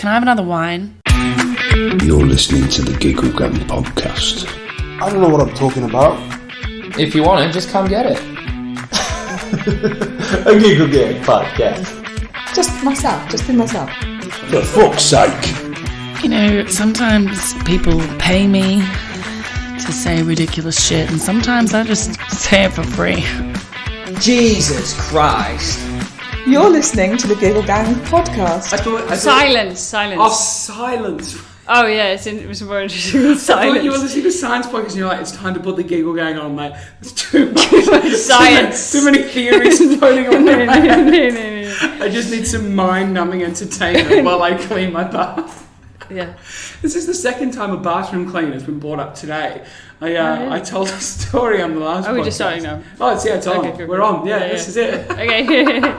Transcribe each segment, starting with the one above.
can I have another wine? You're listening to the Giggle Gang podcast. I don't know what I'm talking about. If you want it, just come get it. A Giggle Gang podcast. Just be myself. For fuck's sake. You know, sometimes people pay me to say ridiculous shit, and sometimes I just say it for free. Jesus Christ. You're listening to the Giggle Gang podcast. Silence. Oh, silence. Oh yeah, it was more interesting than I silence. thought you were listening to science podcast and you're like, it's time to put the Giggle Gang on, mate. It's too much. Science. Too many theories floating on No. I just need some mind-numbing entertainment while I clean my bath. Yeah. This is the second time a bathroom cleaner has been brought up today. I told a story on the last podcast. Are we just starting now? Oh, it's on. Okay, cool. We're on. Yeah, this is it. Okay.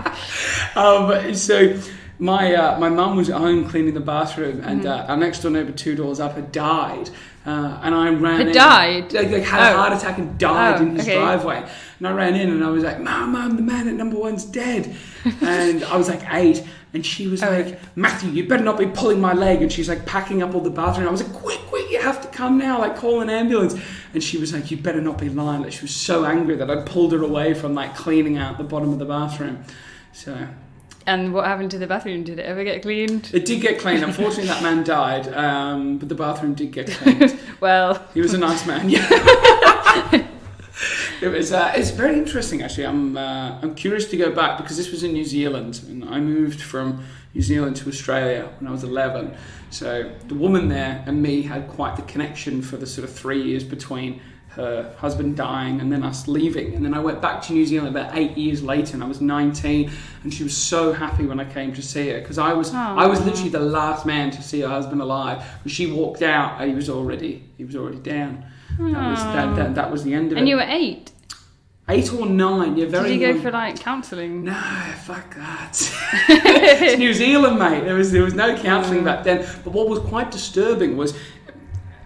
So my mum was at home cleaning the bathroom, and our next door neighbour 2 doors up had died, and I ran in. Had died? Like had a heart attack and died in his okay. driveway. And I ran in and I was like, Mum, the man at number 1's dead. And I was like 8, and she was like, Matty, you better not be pulling my leg. And she's like packing up all the bathroom. I was like, quick, you have to come now, like call an ambulance. And she was like, you better not be lying. Like, she was so angry that I pulled her away from like cleaning out the bottom of the bathroom. So... And what happened to the bathroom? Did it ever get cleaned? It did get cleaned. Unfortunately, that man died, but the bathroom did get cleaned. Well... He was a nice man, yeah. It's very interesting, actually. I'm curious to go back, because this was in New Zealand, and I moved from New Zealand to Australia when I was 11. So the woman there and me had quite the connection for the sort of 3 years between her husband dying and then us leaving. And then I went back to New Zealand about 8 years later, and I was 19, and she was so happy when I came to see her, because I was literally the last man to see her husband alive. When she walked out, he was already down. That was the end of it. And you were 8? 8 or 9, yeah, very. Did you go for like counselling? No, fuck that. It's New Zealand, mate. There was no counselling back then. But what was quite disturbing was,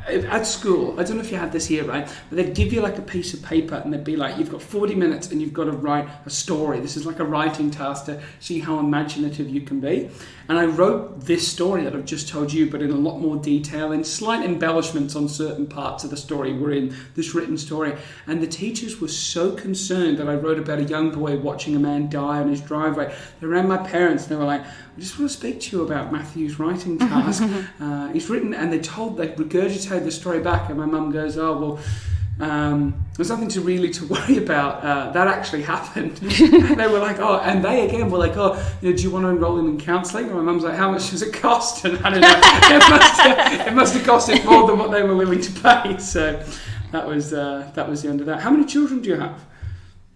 at school, I don't know if you had this here, right? But they'd give you like a piece of paper and they'd be like, you've got 40 minutes and you've got to write a story. This is like a writing task to see how imaginative you can be. And I wrote this story that I've just told you, but in a lot more detail, and slight embellishments on certain parts of the story were in this written story. And the teachers were so concerned that I wrote about a young boy watching a man die on his driveway. They rang my parents and they were like, I just want to speak to you about Matthew's writing task. He's written, and they regurgitated the story back, and my mum goes, oh, well, there's nothing to worry about. That actually happened. And they were like, oh, and they again were like, oh, do you want to enroll him in counselling? And my mum's like, how much does it cost? And I don't know, it must have costed more than what they were willing to pay. So that was the end of that. How many children do you have?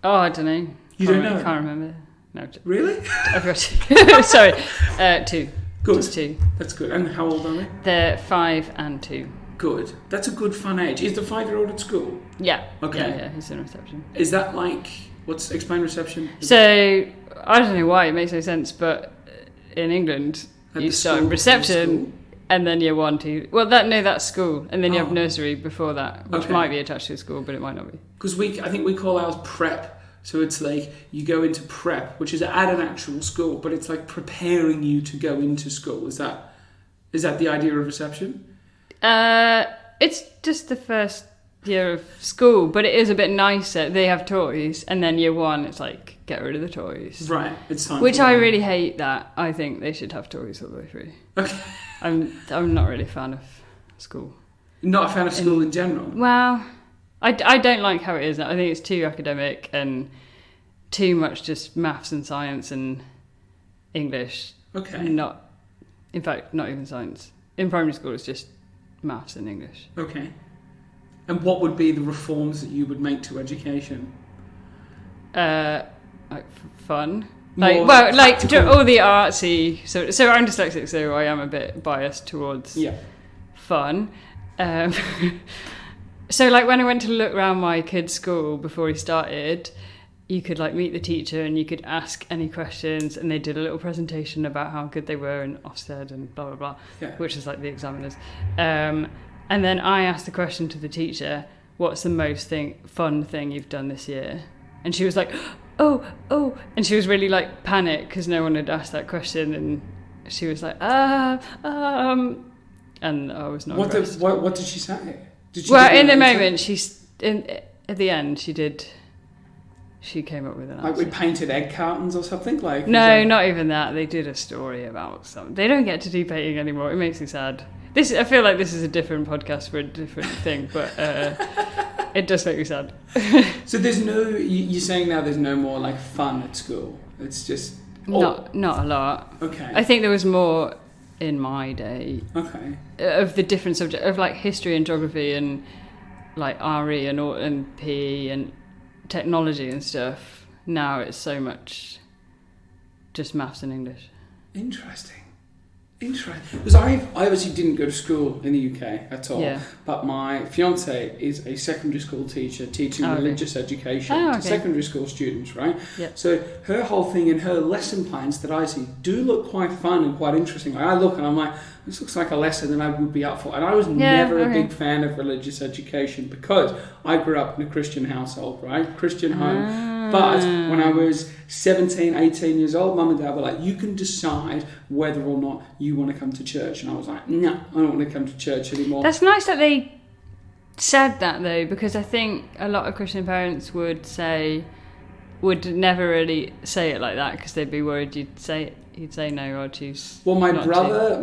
Oh, I don't know. You don't know? I can't remember. No. Really? I forgot. Sorry. 2. Good. Just 2. That's good. And how old are they? They're 5 and 2. Good. That's a good fun age. Is the 5-year-old at school? Yeah. Okay. Yeah, he's in reception. Is that like, explain reception? So, I don't know why it makes no sense, but in England, you start reception and then year 1, 2. Well, that's school. And then you have nursery before that, which might be attached to a school, but it might not be. Because I think we call ours prep. So it's like you go into prep, which is at an actual school, but it's like preparing you to go into school. Is that the idea of reception? It's just the first year of school, but it is a bit nicer. They have toys, and then year 1, it's like, get rid of the toys. Right, it's time. Which I really hate that. I think they should have toys all the way through. Okay. I'm not really a fan of school. Not a fan of school in general? Well, I don't like how it is. I think it's too academic and too much just maths and science and English. Okay. In fact, not even science. In primary school, it's just maths and English. Okay. And what would be the reforms that you would make to education? Like fun. More Like practical. all the artsy. So I'm dyslexic, so I am a bit biased towards fun. So like when I went to look around my kid's school before he started, you could like meet the teacher and you could ask any questions, and they did a little presentation about how good they were in Ofsted and blah blah blah, which is like the examiners. And then I asked the question to the teacher, "What's the most fun thing you've done this year?" And she was like, "Oh," and she was really like panicked because no one had asked that question, and she was like, and I was not impressed. What did she say? Did she Well, give you in the an answer? moment, at the end, she came up with an answer. Like we painted egg cartons or something? Like No, not even that. They did a story about something. They don't get to do painting anymore. It makes me sad. I feel like this is a different podcast for a different thing, but it does make me sad. So there's no. You're saying now there's no more like fun at school. It's just Not a lot. Okay. I think there was more in my day. Okay. Of the different subjects of like history and geography and like RE and PE and technology and stuff. Now it's so much just maths and English. Interesting. Because I obviously didn't go to school in the UK at all. Yeah. But my fiance is a secondary school teacher teaching religious education to secondary school students, right? Yeah. So her whole thing and her lesson plans that I see do look quite fun and quite interesting. Like, I look and I'm like, this looks like a lesson that I would be up for. And I was never a big fan of religious education because I grew up in a Christian household, right? Christian home. But when I was 17, 18 years old, mum and dad were like, you can decide whether or not you want to come to church. And I was like, no, I don't want to come to church anymore. That's nice that they said that though, because I think a lot of Christian parents would never really say it like that because they'd be worried you'd say no or choose. Well, my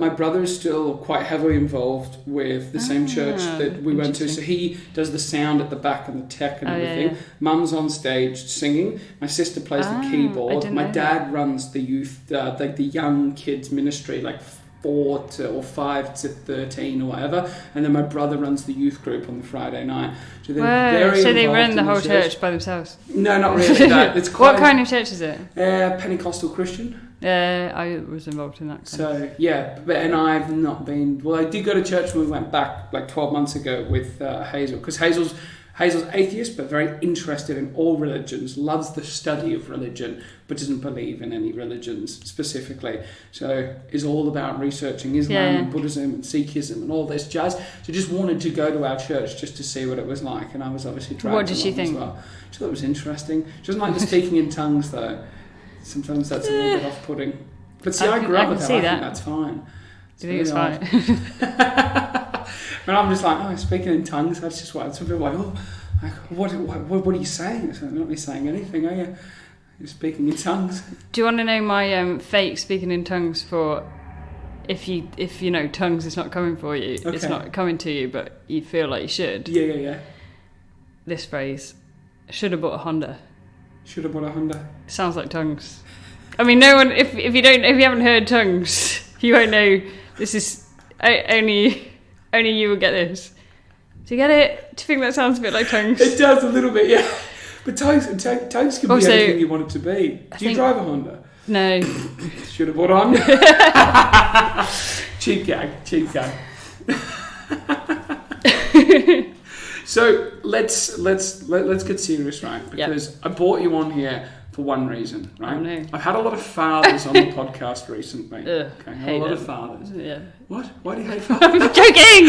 brother is still quite heavily involved with the same church that we went to. So he does the sound at the back and the tech and everything. Yeah. Mum's on stage singing. My sister plays the keyboard. My dad runs the youth, like the young kids ministry, like 4 or 5 to 13 or whatever. And then my brother runs the youth group on the Friday night. So they're so they run the whole church by themselves? No, not really. No. It's quite What kind of church is it? Pentecostal Christian. I was involved in that. So, yeah, and I've not been... Well, I did go to church when we went back like 12 months ago with Hazel, because Hazel's atheist, but very interested in all religions, loves the study of religion, but doesn't believe in any religions specifically. So is all about researching Islam and Buddhism and Sikhism and all this jazz. So just wanted to go to our church just to see what it was like, and I was obviously dragged What did she along think? as well. She thought it was interesting. She doesn't like the speaking in tongues, though. Sometimes that's a little bit off-putting. But see, I grew up with that. I think that's fine. Do you think it's fine? And I'm just like, speaking in tongues, that's just what... Some people are like, what are you saying? I said, I'm not really saying anything, are you? You're speaking in tongues. Do you want to know my fake speaking in tongues for... If you know tongues is not coming for you, it's not coming to you, but you feel like you should. Yeah. This phrase, should have bought a Honda. Should have bought a Honda. Sounds like tongues. I mean, no one. If you haven't heard tongues, you won't know. This is only you will get this. Do you get it? Do you think that sounds a bit like tongues? It does a little bit, yeah. But tongues can be anything you want it to be. Do you drive a Honda? No. Should have bought a Honda. Cheap gag. So let's get serious, right? Because I brought you on here for one reason, right? Oh, no. I've had a lot of fathers on the podcast recently. Ugh, A lot of fathers. Yeah. What? Why do you hate fathers? I'm joking.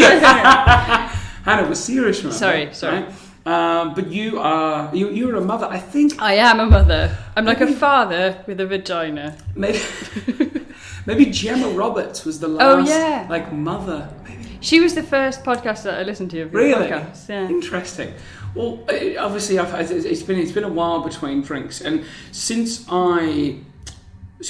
Hannah, we're serious, right? Sorry. Right? But you're a mother, I think. I am a mother. I'm like a father with a vagina. Maybe Gemma Roberts was the last mother. Maybe. She was the first podcast that I listened to. Really? Podcast. Yeah. Interesting. Well, obviously, it's been a while between drinks, and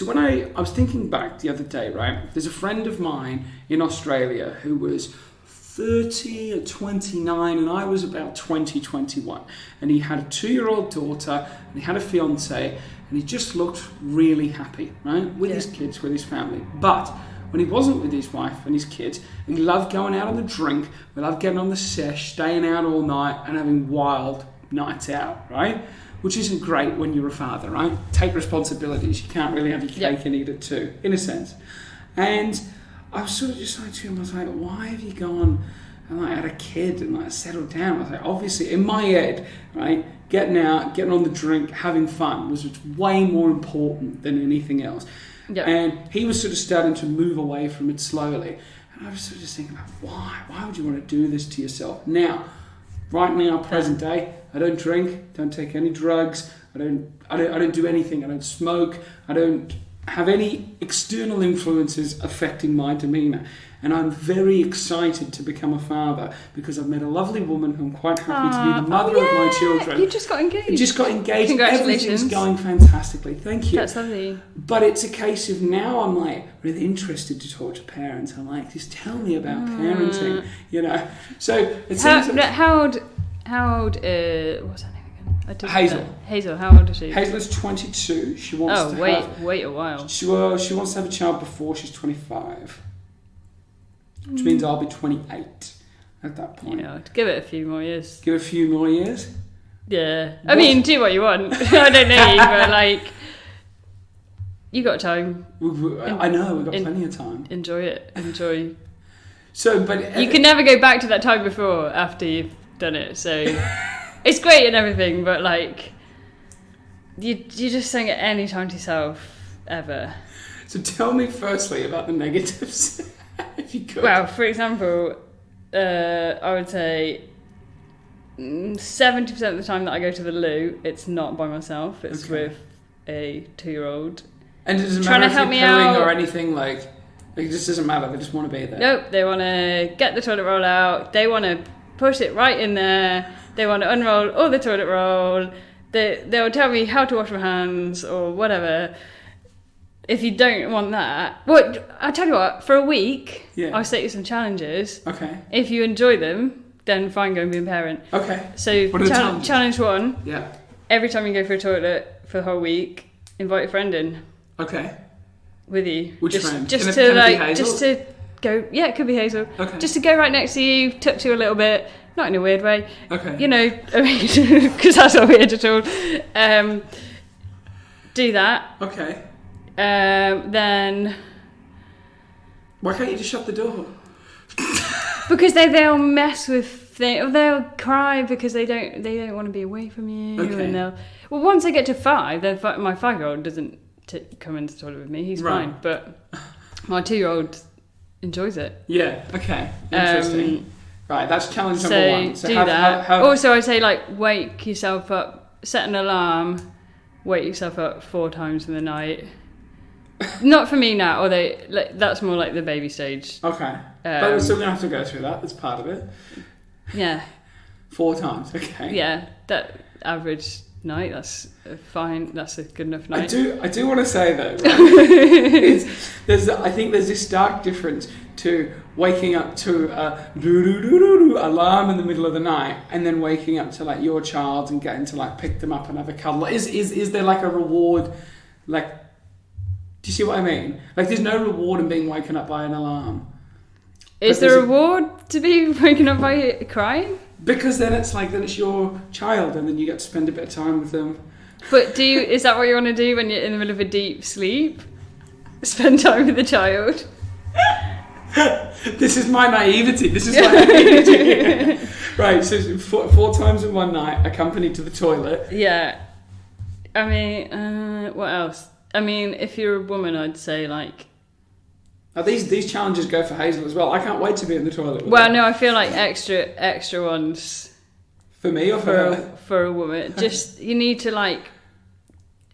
when I was thinking back the other day, right? There's a friend of mine in Australia who was 30 or 29, and I was about 20, 21, and he had a 2-year-old daughter, and he had a fiance, and he just looked really happy, right, with his kids, with his family. But when he wasn't with his wife and his kids, he loved going out on the drink, we loved getting on the sesh, staying out all night and having wild nights out, right? Which isn't great when you're a father, right? Take responsibilities. You can't really have your cake and eat it too, in a sense. And I was sort of just like to him, I was like, why have you gone and had a kid and settled down? I was like, obviously, in my head, right, getting out, getting on the drink, having fun was way more important than anything else. Yep. And he was sort of starting to move away from it slowly. And I was sort of just thinking, why? Why would you want to do this to yourself? Now, right now, present day, I don't drink, don't take any drugs, I don't do anything. I don't smoke. I don't have any external influences affecting my demeanour. And I'm very excited to become a father because I've met a lovely woman who I'm quite happy to be the mother of my children. You just got engaged. Congratulations. Everything's going fantastically. Thank you. That's lovely. But it's a case of now I'm like really interested to talk to parents. I'm like, just tell me about parenting, you know. So it seems how old? What's her name again? Hazel. Hazel. How old is she? Hazel is 22. She wants to wait a while. She wants to have a child before she's 25. Which means I'll be 28 at that point. Yeah, give it a few more years. Give it a few more years? Yeah. I mean, do what you want. I don't know you, but like, you got time. I know, we've got plenty of time. Enjoy it. Enjoy. So, but you can never go back to that time before after you've done it. So it's great and everything, but like, you just don't get any time to yourself ever. So tell me firstly about the negatives. If you could. Well, for example, I would say 70% of the time that I go to the loo, it's not by myself. It's with a 2-year-old. And it doesn't trying matter to help if me you're pooing out or anything, like it just doesn't matter. They just want to be there. Nope, they want to get the toilet roll out. They want to push it right in there. They want to unroll all the toilet roll. They'll tell me how to wash my hands or whatever. If you don't want that, well, I'll tell you what, for a week, I'll set you some challenges. Okay. If you enjoy them, then fine, go and be a parent. Okay. So challenge 1. Yeah. Every time you go for a toilet for the whole week, invite a friend in. Okay. With you. Which friend? Just can to it be Hazel? just to go. Yeah, it could be Hazel. Okay. Just to go right next to you, touch you a little bit, not in a weird way. Okay. You know, because that's not weird at all. Do that. Okay. Then why can't you just shut the door? Because they'll mess with things, or they'll cry because they don't want to be away from you. Okay. And once they get to 5, then my 5-year-old doesn't come into the toilet with me. He's fine, but my 2-year-old enjoys it. Yeah. Okay. Interesting. Right. That's challenge number So 1. So do that. Also, I'd say wake yourself up, set an alarm, wake yourself up 4 times in the night. Not for me now, although that's more like the baby stage. Okay. But we're still going to have to go through that. That's part of it. Yeah. 4 times. Okay. Yeah, that average night, that's fine. That's a good enough night. I do want to say though, right? I think there's this stark difference to waking up to a alarm in the middle of the night and then waking up to your child and getting to pick them up and have a cuddle. Is there a reward? Do you see what I mean? There's no reward in being woken up by an alarm. Is there a reward to be woken up by crying? Because then it's your child and then you get to spend a bit of time with them. But is that what you want to do when you're in the middle of a deep sleep? Spend time with the child? This is my naivety. Right, so 4 times in one night, accompanied to the toilet. Yeah. I mean, what else? I mean, if you're a woman, I'd say Now these challenges go for Hazel as well. I can't wait to be in the toilet with Well, her. no, I feel like extra ones for me or for her? For a woman. Okay. Just you need to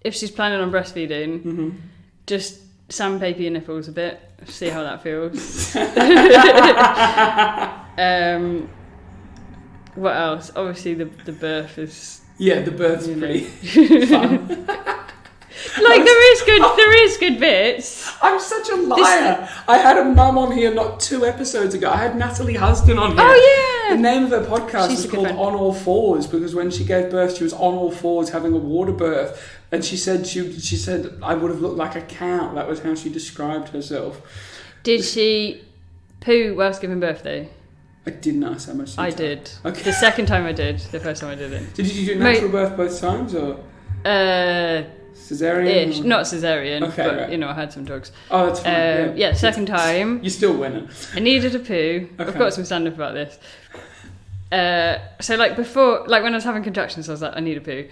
if she's planning on breastfeeding, just sandpaper your nipples a bit, see how that feels. What else? Obviously, the birth is. Yeah, the birth's pretty fun. There is good bits. I'm such a liar. I had a mum on here not 2 episodes ago. I had Natalie Huston on here. Oh yeah. The name of her podcast She's is called On All Fours because when she gave birth, she was on all fours having a water birth, and she said I would have looked like a cow. That was how she described herself. Did she poo whilst giving birth though? I didn't ask how much. I did. Okay. The second time I did. The first time I did it. Did you do natural birth both times or? Cesarean? Ish. Not cesarean, okay, but right. I had some drugs. Oh, that's fine. Yeah, second time. You're still winning. I needed a poo. Okay. I've got some stand-up about this. So before, when I was having contractions, I was like, I need a poo.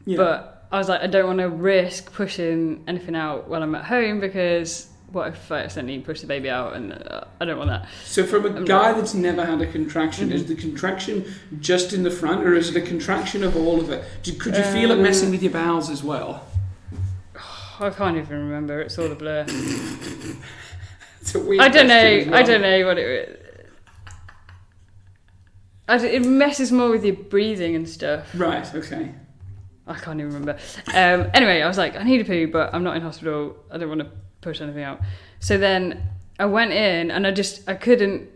Yeah. But I was like, I don't want to risk pushing anything out while I'm at home because what if I accidentally push the baby out and I don't want that. So from a guy that's never had a contraction, is the contraction just in the front or is it a contraction of all of it? Could you feel it messing with your bowels as well? I can't even remember. It's all a blur. It's a weird I don't know. question as well. I don't know what it. It messes more with your breathing and stuff. Right. Okay. I can't even remember. Anyway, I was like, I need a poo, but I'm not in hospital. I don't want to push anything out. So then I went in, and I couldn't.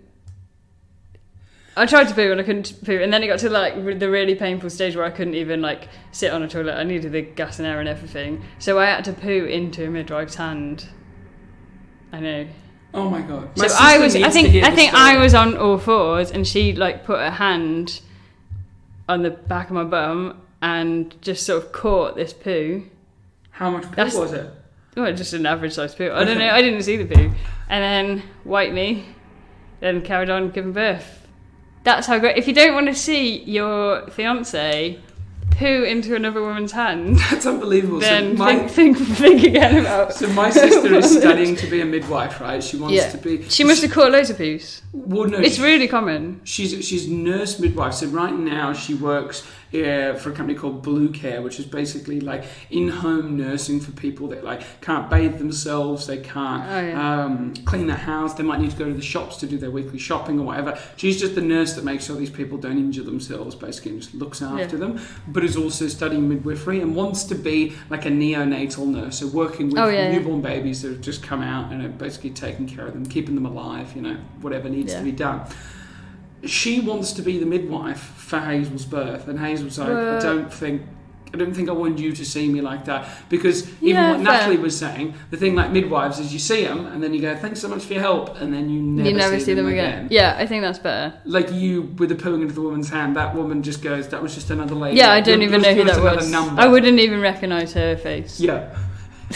I tried to poo and I couldn't poo, and then it got to like the really painful stage where I couldn't even like sit on a toilet. I needed the gas and air and everything, so I had to poo into a midwife's hand. I know. Oh my god. So I think I was on all fours, and she like put her hand on the back of my bum and just sort of caught this poo. How much poo was it? Well, just an average size poo. I don't know. I didn't see the poo, and then wiped me, then carried on giving birth. That's how great. If you don't want to see your fiance poo into another woman's hand, That's unbelievable. then So think again about. So my sister is studying to be a midwife, right? She wants to be. She must have caught loads of poos. Well, no, It's really common. She's nurse midwife. So right now she works for a company called Blue Care, which is basically like in-home nursing for people that like can't bathe themselves, they can't clean their house, they might need to go to the shops to do their weekly shopping or whatever. She's just the nurse that makes sure these people don't injure themselves, basically, and just looks after them, but is also studying midwifery and wants to be like a neonatal nurse, so working with newborn babies that have just come out and are basically taking care of them, keeping them alive, whatever needs to be done. She wants to be the midwife for Hazel's birth, and Hazel's like, I don't think I want you to see me like that, because even what Natalie was saying, the thing like midwives is you see them and then you go, thanks so much for your help, and then you never see them again. Yeah, I think that's better. Like you with the pooing into the woman's hand, that woman just goes, that was just another lady. Yeah, I don't even know who that was. Number. I wouldn't even recognise her face. Yeah.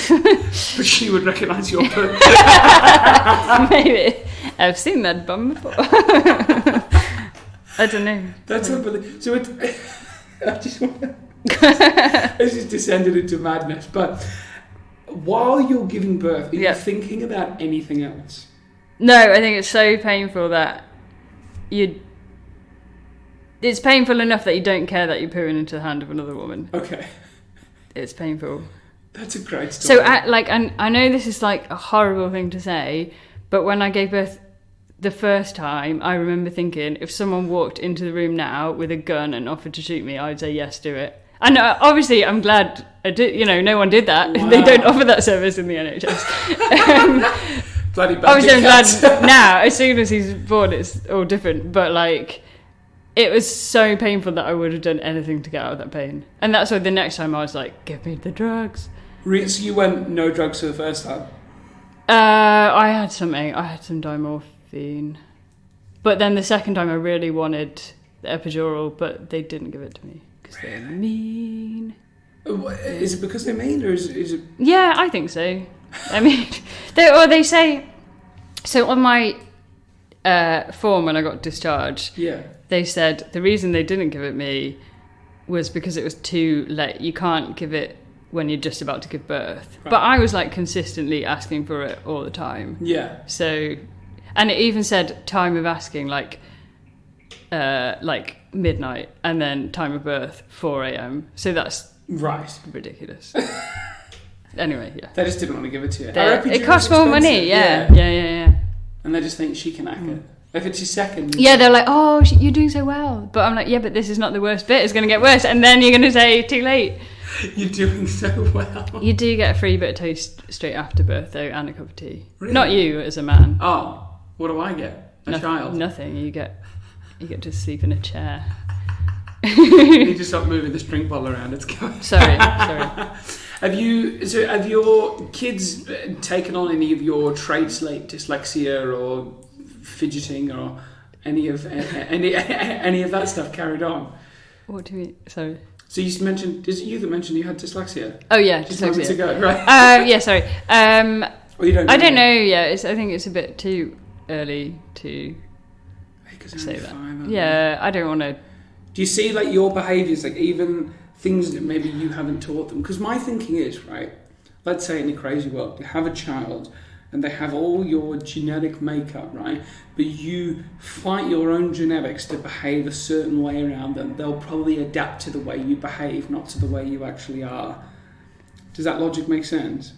But she would recognise your poo. Maybe. I've seen that bum before. I don't know. That's unbelievable. So I just want to... This has descended into madness, but while you're giving birth, are you thinking about anything else? No, I think it's so painful that it's painful enough that you don't care that you're pooing into the hand of another woman. Okay. It's painful. That's a great story. So, I know this is like a horrible thing to say, but when I gave birth the first time, I remember thinking, if someone walked into the room now with a gun and offered to shoot me, I'd say yes, do it. And obviously, I'm glad I did. No one did that. Wow. They don't offer that service in the NHS. Bloody bad. Obviously, I'm glad now. As soon as he's born, it's all different. But like, it was so painful that I would have done anything to get out of that pain. And that's why the next time I was like, give me the drugs. So you went no drugs for the first time? I had something. I had some diamorphine. But then the second time I really wanted the epidural, but they didn't give it to me because they're mean. Is it because they're mean, or is it... Yeah, I think so. I mean, they say... So on my form when I got discharged, they said the reason they didn't give it me was because it was too late. You can't give it when you're just about to give birth. Right. But I was like consistently asking for it all the time. Yeah. So, and it even said time of asking like midnight, and then time of birth 4 a.m. So that's ridiculous. Anyway, yeah. They just didn't want to give it to you. It costs more money. Yeah. And they just think she can hack it. If it's your second... Yeah, they're like, oh, you're doing so well. But I'm like, yeah, but this is not the worst bit. It's going to get worse. And then you're going to say, too late. You're doing so well. You do get a free bit of toast straight after birth, though, and a cup of tea. Really? Not you, as a man. Oh, what do I get? A child? Nothing. You get to sleep in a chair. You need to stop moving this drink bottle around. It's going. Sorry. Have your kids taken on any of your traits like dyslexia or fidgeting or any of that stuff carried on? What do you mean? Sorry. So you mentioned, is it you that mentioned you had dyslexia? Oh yeah, just moments ago, right? Yeah, sorry. Well, you don't know I don't know. Yeah, I think it's a bit too early to say that. 5, yeah, I don't want to. Do you see like your behaviours, like even things that maybe you haven't taught them? Because my thinking is, right, let's say in a crazy world, you have a child and they have all your genetic makeup, right? But you fight your own genetics to behave a certain way around them. They'll probably adapt to the way you behave, not to the way you actually are. Does that logic make sense?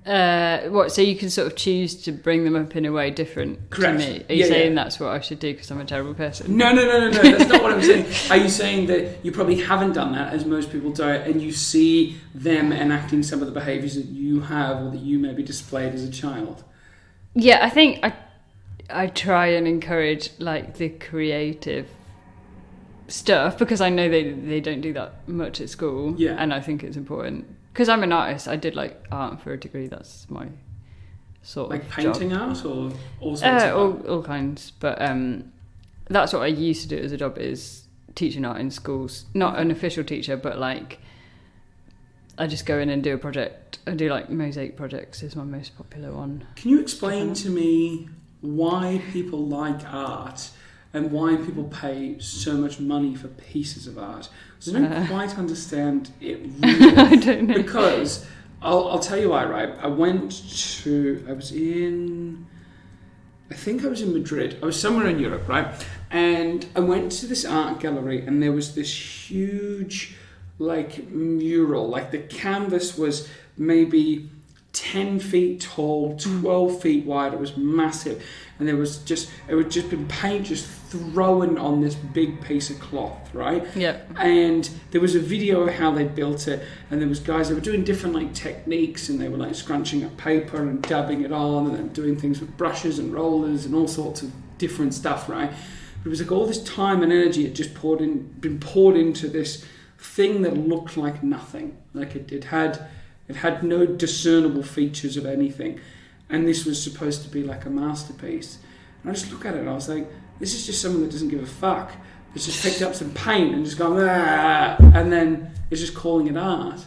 What? So you can sort of choose to bring them up in a way different Correct. to me. Are you Yeah, saying yeah. that's what I should do because I'm a terrible person? No. That's not what I'm saying. Are you saying that you probably haven't done that, as most people do, and you see them enacting some of the behaviours that you have or that you maybe displayed as a child? Yeah, I think I try and encourage like the creative stuff because I know they don't do that much at school. Yeah. And I think it's important. Because I'm an artist, I did like art for a degree. That's my sort Like of painting job. art or all sorts of art? All kinds. But that's what I used to do as a job, is teaching art in schools. Not an official teacher, but like I just go in and do a project. I do like mosaic projects is my most popular one. Can you explain to me why people like art and why people pay so much money for pieces of art? Because I don't quite understand it really. I don't know. Because I'll tell you why, right? I think I was in Madrid. I was somewhere in Europe, right? And I went to this art gallery and there was this huge like mural. Like the canvas was maybe 10 feet tall, 12 feet wide. It was massive. And it would just been paint just thrown on this big piece of cloth, right? Yeah. And there was a video of how they built it, and there was guys that were doing different like techniques, and they were like scrunching up paper and dabbing it on, and then doing things with brushes and rollers and all sorts of different stuff, right? But it was like all this time and energy had just been poured into this thing that looked like nothing. Like it had no discernible features of anything. And this was supposed to be like a masterpiece. And I just look at it and I was like, this is just someone that doesn't give a fuck. It's just picked up some paint and just gone, ah, and then it's just calling it art.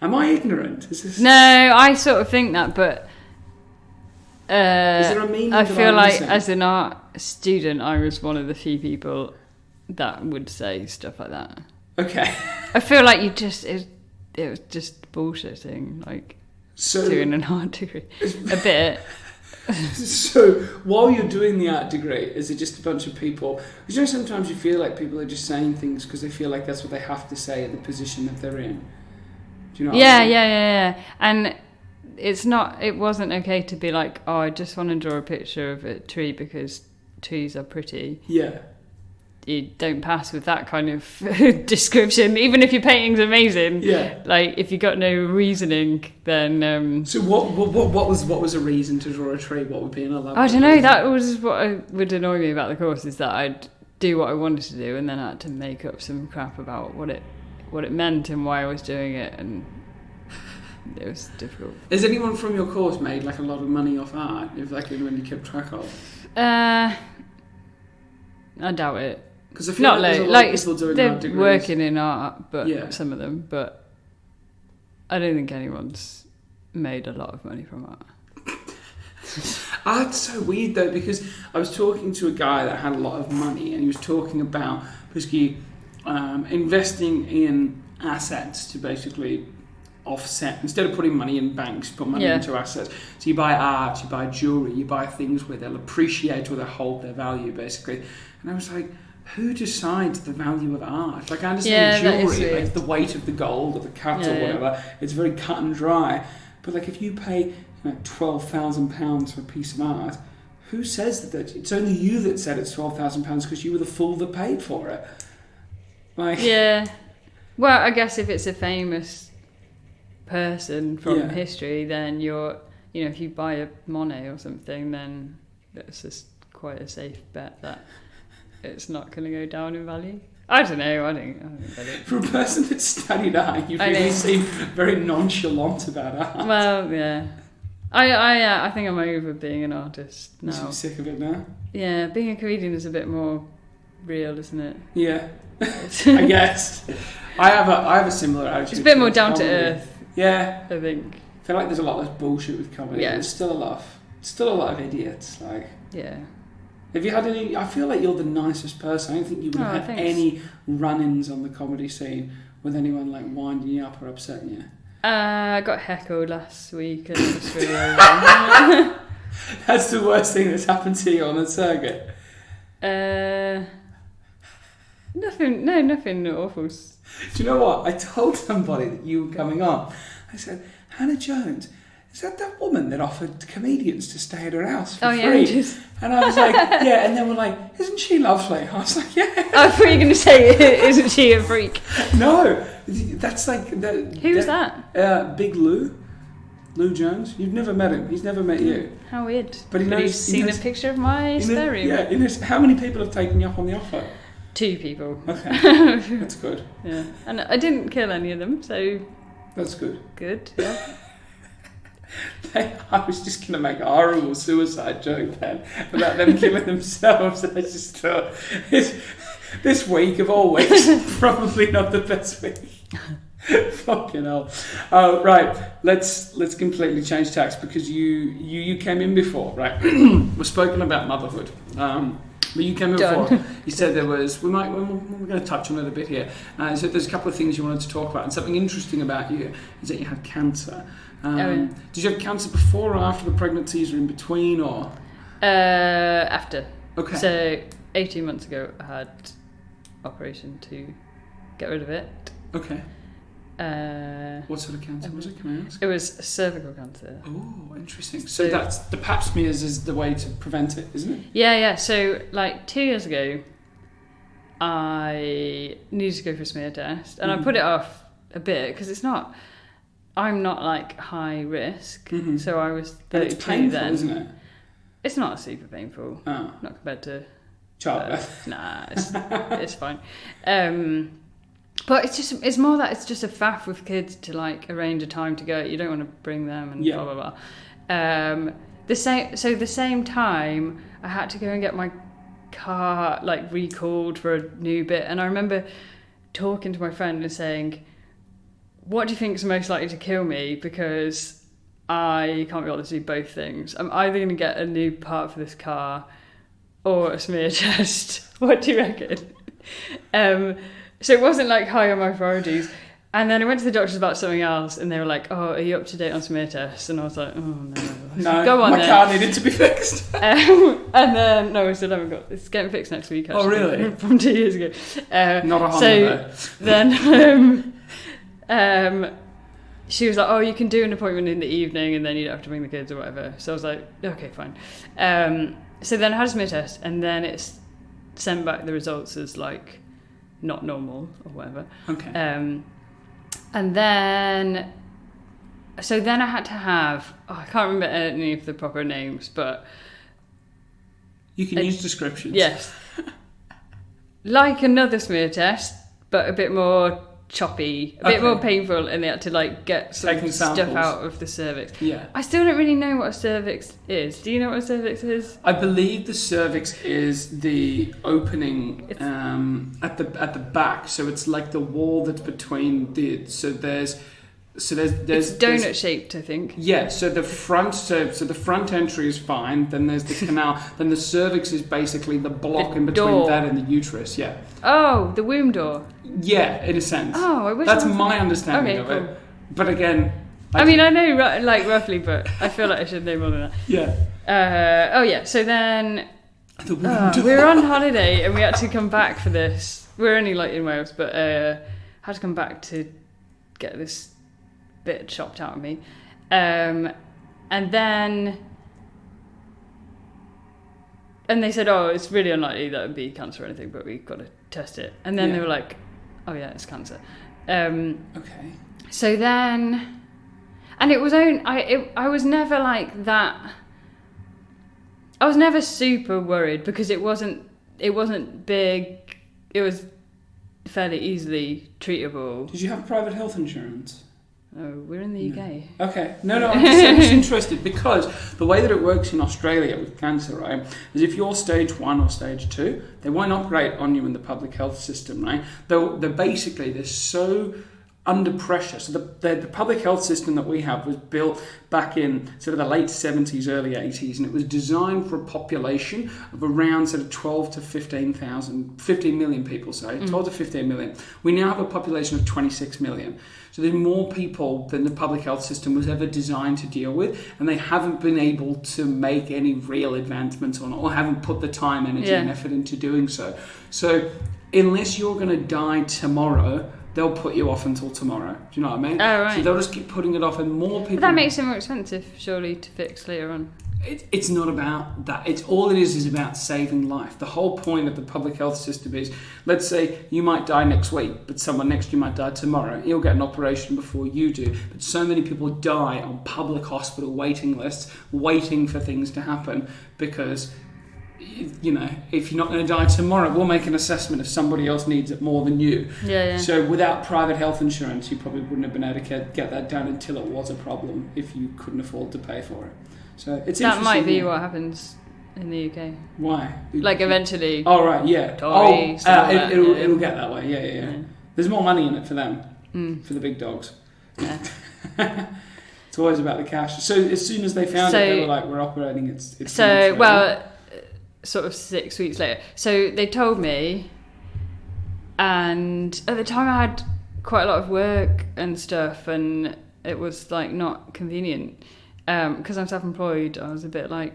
Am I ignorant? Is this... No, I sort of think that, but Is there a meaning I that feel I'm like missing? as an art student, I was one of the few people that would say stuff like that. Okay. I feel like it was just bullshitting, like So, doing an art degree. A bit. so while you're doing the art degree, is it just a bunch of people? Because you know sometimes you feel like people are just saying things because they feel like that's what they have to say at the position that they're in. Do you know what I mean? Yeah. And it wasn't okay to be like, oh, I just want to draw a picture of a tree because trees are pretty. Yeah. You don't pass with that kind of description, even if your painting's amazing. Yeah. Like if you got no reasoning, then So what was a reason to draw a tree? What would be an elaborate? I don't know. reason? That was what would annoy me about the course, is that I'd do what I wanted to do and then I had to make up some crap about what it meant and why I was doing it, and it was difficult. Has anyone from your course made like a lot of money off art? If like anyone you kept track of? I doubt it. Because I feel Not like there's a lot like of people doing they're art degrees. working in art, but Yeah. some of them. But I don't think anyone's made a lot of money from art. Art's so weird though, because I was talking to a guy that had a lot of money, and he was talking about basically investing in assets to basically offset, instead of putting money in banks, put money into assets. So you buy art, you buy jewelry, you buy things where they'll appreciate or they'll hold their value basically. And I was like, who decides the value of art? Like I understand that is jewelry, weird. like the weight of the gold or the cut or Yeah. whatever, it's very cut and dry. But like if you pay £12,000 for a piece of art, who says that? It's only you that said it's £12,000 because you were the fool that paid for it. Like, Yeah. Well, I guess if it's a famous person from history, then if you buy a Monet or something, then it's just quite a safe bet that it's not going to go down in value. I don't know. I don't get it. for a person that studied art, you really seem very nonchalant about art. Well, yeah. I think I'm over being an artist now. I'm sick of it now. Yeah, being a comedian is a bit more real, isn't it? Yeah, I guess. I have a similar attitude. It's a bit more towards down to comedy. earth, Yeah, I think. I feel like there's a lot less bullshit with comedy. Yeah. There's still a lot of idiots. Like, Yeah. have you had any? I feel like you're the nicest person. I don't think you would have had thanks. any run-ins on the comedy scene with anyone like winding you up or upsetting you. I got heckled last week and it was really over. That's the worst thing that's happened to you on the circuit. Nothing awful. Do you know what? I told somebody that you were coming on, I said, Hannah Jones, is that woman that offered comedians to stay at her house for Oh, free? yeah. And I was like, yeah. And then we're like, isn't she lovely? I was like, yeah. I thought you were going to say, isn't she a freak? No, that's like... Who was that? Big Lou. Lou Jones. You've never met him. He's never met you. How weird. But he's seen a picture of my spare room. Yeah. How many people have taken you up on the offer? 2 people. Okay. That's good. Yeah. And I didn't kill any of them, so... That's good. Good, yeah. I was just going to make a horrible suicide joke then about them killing themselves. I just thought, this week of all weeks, probably not the best week. Fucking hell. Right, let's completely change tacks because you came in before, right? We're spoken about motherhood. But you came in before. You said we're going to touch on it a bit here. So there's a couple of things you wanted to talk about, and something interesting about you is that you had cancer. Did you have cancer before or after the pregnancies, or in between, or? After. Okay. So 18 months ago, I had operation to get rid of it. Okay. What sort of cancer was it? Can I ask? It was cervical cancer. Oh, interesting. So that's the pap smears is the way to prevent it, isn't it? Yeah. So like 2 years ago, I needed to go for a smear test, and I put it off a bit because I'm not like high risk, so I was 32 and it's painful, then. Isn't it? It's not super painful. Oh. Not compared to childbirth. Nah, it's fine. But it's more that it's just a faff with kids to like arrange a time to go. You don't want to bring them and blah blah blah. The same time I had to go and get my car like recalled for a new bit, and I remember talking to my friend and saying, what do you think is most likely to kill me? Because I can't be able to do both things. I'm either going to get a new part for this car or a smear test. What do you reckon? So it wasn't like high on my priorities. And then I went to the doctors about something else, and they were like, oh, are you up to date on smear tests? And I was like, oh, no. Go on, my car needed to be fixed. And then, no, I still haven't got it's getting fixed next week, actually. Oh, really? From 2 years ago. Not a Honda, so then she was like, oh, you can do an appointment in the evening, and then you don't have to bring the kids or whatever. So I was like, okay, fine. So then I had a smear test, and then it's sent back the results as like not normal or whatever. Okay. And then I had to have, I can't remember any of the proper names, but... You can use descriptions. Yes. Like another smear test, but a bit more choppy, a bit more painful, and they had to like get some stuff out of the cervix. Yeah. I still don't really know what a cervix is. Do you know what a cervix is? I believe the cervix is the opening at the back, so it's like the wall that's between there's it's donut shaped, I think. Yeah, so the front the front entry is fine, then there's the canal, then the cervix is basically the block in between that and the uterus, yeah. Oh, the womb door. Yeah, in a sense. Oh, I wish that's my understanding of it. But again, I mean, I know like roughly, but I feel like I should know more than that. Yeah. So then we were on holiday and we had to come back for this. We were only like in Wales, but had to come back to get this bit chopped out of me, and they said, oh, it's really unlikely that it would be cancer or anything, but we've got to test it. And then they were like, oh yeah, it's cancer. Okay. So then, and it was I was never like that. I was never super worried because it wasn't big. It was fairly easily treatable. Did you have private health insurance? Oh, we're in the UK. Okay. No, I'm just interested because the way that it works in Australia with cancer, right, is if you're stage 1 or stage 2, they won't operate on you in the public health system, right? They're so under pressure. So the public health system that we have was built back in sort of the late 70s, early 80s, and it was designed for a population of around sort of 12 to 15 million people, 12 to 15 million. We now have a population of 26 million. So there's more people than the public health system was ever designed to deal with, and they haven't been able to make any real advancements on it, or haven't put the time, energy and effort into doing so. So unless you're going to die tomorrow they'll put you off until tomorrow. Do you know what I mean? Oh, right. So they'll just keep putting it off, and more people. But that makes it more expensive, surely, to fix later on. It's not about that. It's all it is about saving life. The whole point of the public health system is, let's say you might die next week, but someone next to you might die tomorrow. You'll get an operation before you do. But so many people die on public hospital waiting lists, waiting for things to happen because, you know, if you're not going to die tomorrow, we'll make an assessment if somebody else needs it more than you. Yeah. So without private health insurance, you probably wouldn't have been able to get that done until it was a problem if you couldn't afford to pay for it. So it's that might be what happens in the UK. Why? Like eventually. Oh right, yeah. Tories, It'll get that way. Yeah. There's more money in it for them, for the big dogs. Yeah. It's always about the cash. So as soon as they found it, they were like, "We're operating." It's so well, sort of 6 weeks later. So they told me, and at the time I had quite a lot of work and stuff, and it was like not convenient. Because I'm self-employed, I was a bit like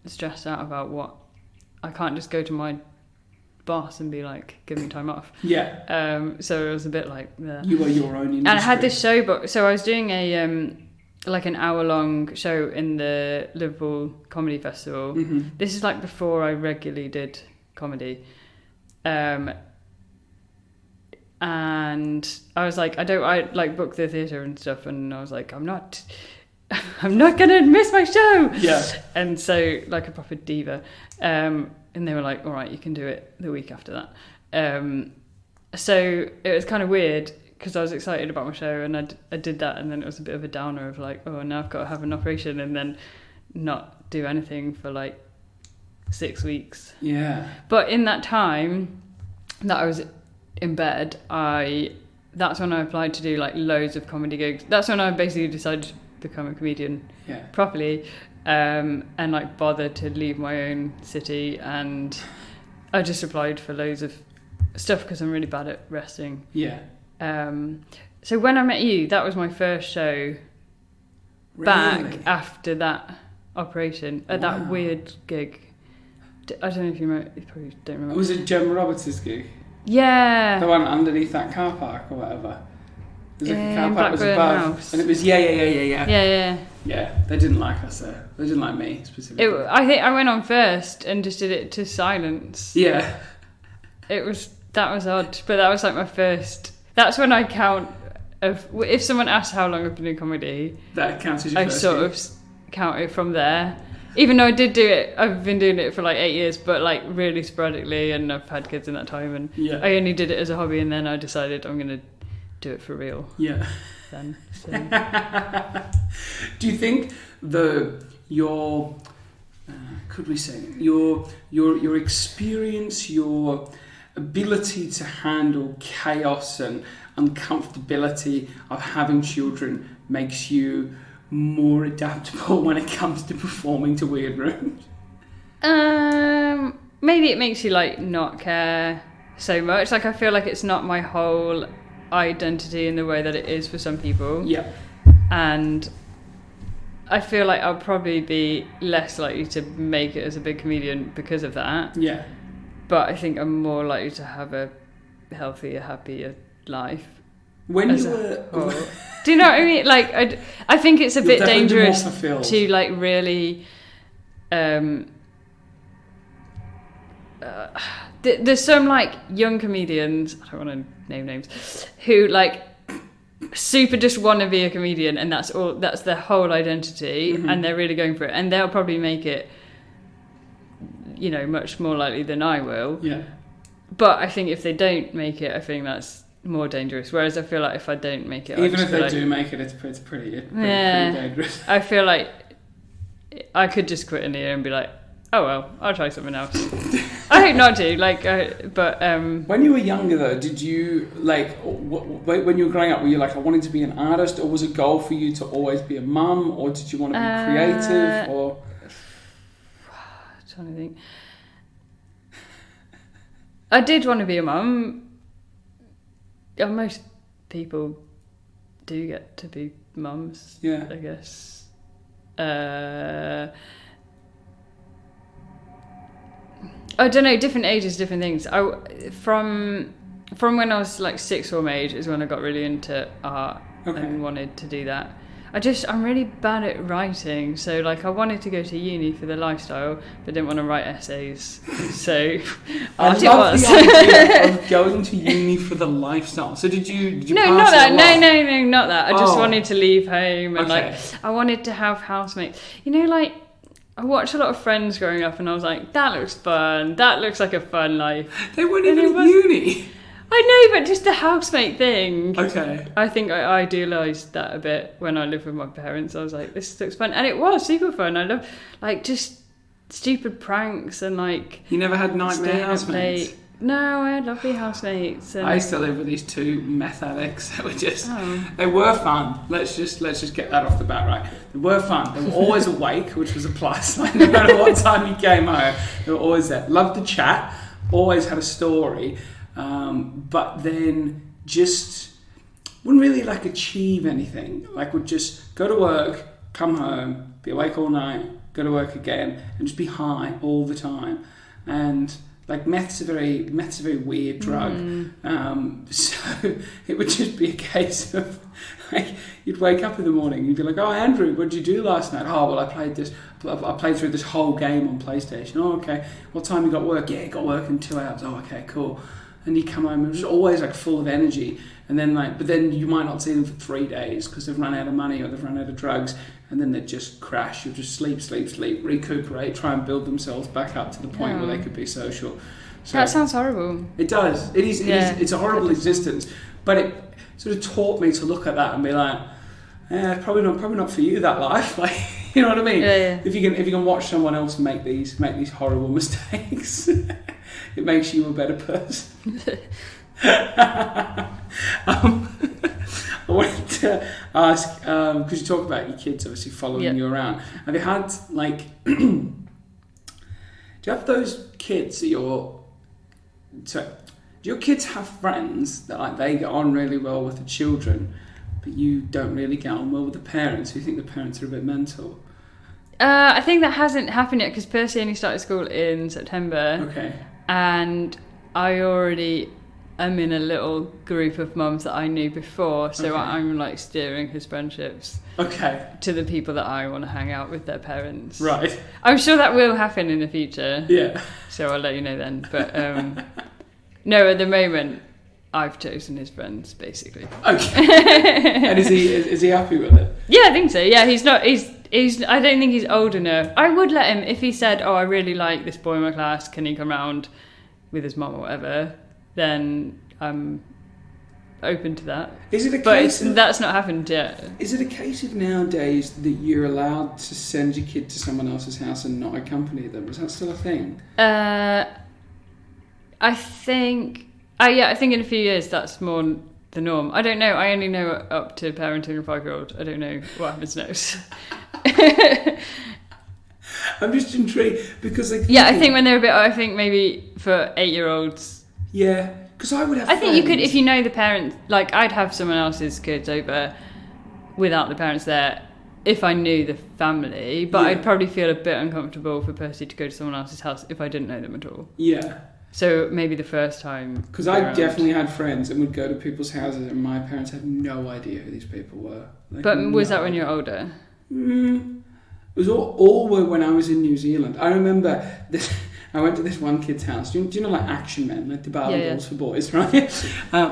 stressed out about what I can't just go to my boss and be like, give me time off. Yeah. So it was a bit like you were your own industry. And I had this show book, so I was doing a like an hour-long show in the Liverpool Comedy Festival. Mm-hmm. This is like before I regularly did comedy. And I was like, I like booked the theatre and stuff, and I was like, I'm not gonna miss my show. Yeah. And so, like a proper diva, and they were like, all right, you can do it the week after that. So it was kind of weird because I was excited about my show, and I did that, and then it was a bit of a downer of like, oh, now I've got to have an operation and then not do anything for like 6 weeks. Yeah. But in that time that I was in bed, that's when I applied to do like loads of comedy gigs. That's when I basically decided to become a comedian properly, and like bother to leave my own city, and I just applied for loads of stuff because I'm really bad at resting. Yeah. So when I met you, that was my first show back after that operation at that weird gig. I don't know if you remember. You probably don't remember. Was it Gemma Roberts' gig? Yeah. The one underneath that car park or whatever. There's like a car park was Blackburn above, House. and it was yeah. Yeah. They didn't like us there. They didn't like me specifically. I think I went on first and just did it to silence. Yeah. That was odd, but that was like my first. That's when I count. If someone asks how long I've been doing comedy, that counts as your first sort gig. of count it from there. Even though I did do it, I've been doing it for like 8 years, but like really sporadically, and I've had kids in that time, and I only did it as a hobby, and then I decided I'm going to do it for real. Yeah. Then. So. Do you think your experience, your ability to handle chaos and uncomfortability of having children makes you more adaptable when it comes to performing to weird rooms? Maybe it makes you like not care so much. Like I feel like it's not my whole identity in the way that it is for some people. Yeah. And I feel like I'll probably be less likely to make it as a big comedian because of that. Yeah. But I think I'm more likely to have a healthier, happier life. When you were... Do you know what I mean? Like, I think it's a bit dangerous to like really... there's some like young comedians, I don't want to name names, who like super just want to be a comedian, and that's their whole identity, and they're really going for it, and they'll probably make it, you know, much more likely than I will. Yeah. But I think if they don't make it, I think that's more dangerous. Whereas I feel like if I don't make it, even if they do make it, it's pretty dangerous. I feel like I could just quit in here and be like, oh well, I'll try something else. I hope not to. But when you were younger, though, did you like when you were growing up? Were you like, I wanted to be an artist, or was a goal for you to always be a mum, or did you want to be creative? Or I'm trying to think. I did want to be a mum. Most people do get to be mums. Yeah, I guess. I don't know, different ages, different things. From from when I was like sixth form age is when I got really into art Okay. and wanted to do that. I'm really bad at writing, so like I wanted to go to uni for the lifestyle, but didn't want to write essays. So I art it love was. the idea of going to uni for the lifestyle. So did you No, pass not that. it No, not that. I just Oh. wanted to leave home and Okay. like I wanted to have housemates. You know, like I watched a lot of Friends growing up, and I was like, that looks fun. That looks like a fun life. They weren't And even it at was- uni. I know, but just the housemate thing. Okay. I think I idealised that a bit when I lived with my parents. I was like, this looks fun. And it was super fun. I love, like, just stupid pranks and, like... You never had staying nightmare up housemates? late. No, I had lovely housemates. And I used to live with these two meth addicts that were just... Oh. They were fun. Let's just get that off the bat, right? They were fun. They were always awake, which was a plus. Like, no matter what time you came home, they were always there. Loved to chat. Always had a story. But then just wouldn't really like achieve anything. Like would just go to work, come home, be awake all night, go to work again, and just be high all the time. And like meth's a very weird drug. So it would just be a case of like you'd wake up in the morning and you'd be like, oh Andrew, what did you do last night? Oh well, I played through this whole game on PlayStation. Oh okay. What time you got work? Yeah, got work in 2 hours. Oh okay, cool. And you come home and it was always like full of energy. And then but then you might not see them for 3 days because they've run out of money or they've run out of drugs, and then they just crash. You'll just sleep, recuperate, try and build themselves back up to the point where they could be social. So that sounds horrible. it does. It is. It's a horrible existence. But it sort of taught me to look at that and be like, probably not for you that life. Like, you know what I mean? Yeah. If you can watch someone else make these horrible mistakes, it makes you a better person. I wanted to ask, because you talk about your kids obviously following you around. Have you had like, do you have those kids that do your kids have friends that like they get on really well with the children, but you don't really get on well with the parents? Who think the parents are a bit mental? I think that hasn't happened yet because Percy only started school in September. Okay. And I already am in a little group of mums that I knew before, so Okay. I'm like steering his friendships Okay. to the people that I want to hang out with their parents. Right. I'm sure that will happen in the future. Yeah. So I'll let you know then. But no, at the moment, I've chosen his friends basically. Okay. And is he happy with it? Yeah, I think so. Yeah, he's not. He's. I don't think he's old enough. I would let him if he said, "Oh, I really like this boy in my class. Can he come round with his mum or whatever?" Then I'm open to that. Is it a But case of, that's not happened yet. is it a case of nowadays that you're allowed to send your kid to someone else's house and not accompany them? Is that still a thing? I think. I think in a few years that's more the norm. I don't know. I only know up to parenting a 5-year-old. I don't know what happens next. I'm just intrigued because like Yeah, I think when they're a bit. I think maybe for 8-year-olds. yeah, because I would have. I think you could, friends- if you know the parents. Like I'd have someone else's kids over without the parents there if I knew the family. But Yeah. I'd probably feel a bit uncomfortable for Percy to go to someone else's house if I didn't know them at all. Yeah. So maybe the first time. Because I definitely had friends and would go to people's houses and my parents had no idea who these people were. Like, But was no that when you idea. were older? It was all were when I was in New Zealand. I remember this. I went to this one kid's house. Do you know like Action Men, like the Barbie Yeah, yeah. dolls for boys, right?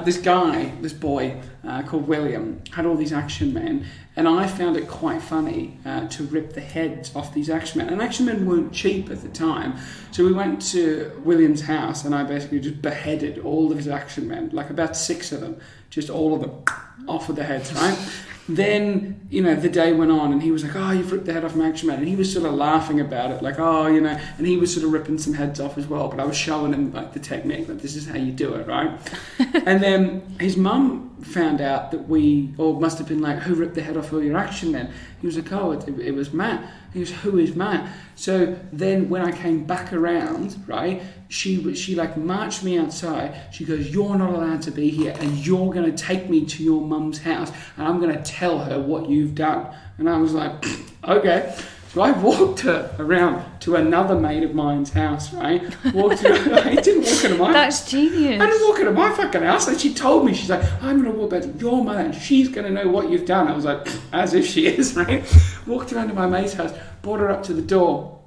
This boy called William had all these Action Men, and I found it quite funny to rip the heads off these Action Men. And Action Men weren't cheap at the time, so we went to William's house, and I basically just beheaded all of his Action Men, like about 6 of them, just all of them off with the heads, right? Then, the day went on and he was like, oh, you've ripped the head off my Action Man. And he was sort of laughing about it, like, oh, and he was sort of ripping some heads off as well. But I was showing him, like, the technique, like, this is how you do it, right? And then his mum found out that must have been like, who ripped the head off all your Action Men? He was like, oh, it was Matt. He was, who is Matt? So then when I came back around, right, she like marched me outside. She goes, you're not allowed to be here and you're going to take me to your mum's house and I'm going to tell her what you've done. And I was like, okay. So I walked her around to another mate of mine's house, right? Walked her, I didn't walk into my That's genius. I didn't walk into my fucking house. And she told me, she's like, I'm going to walk back to your mother and she's going to know what you've done. I was like, as if she is, right? Walked around to my mate's house, brought her up to the door.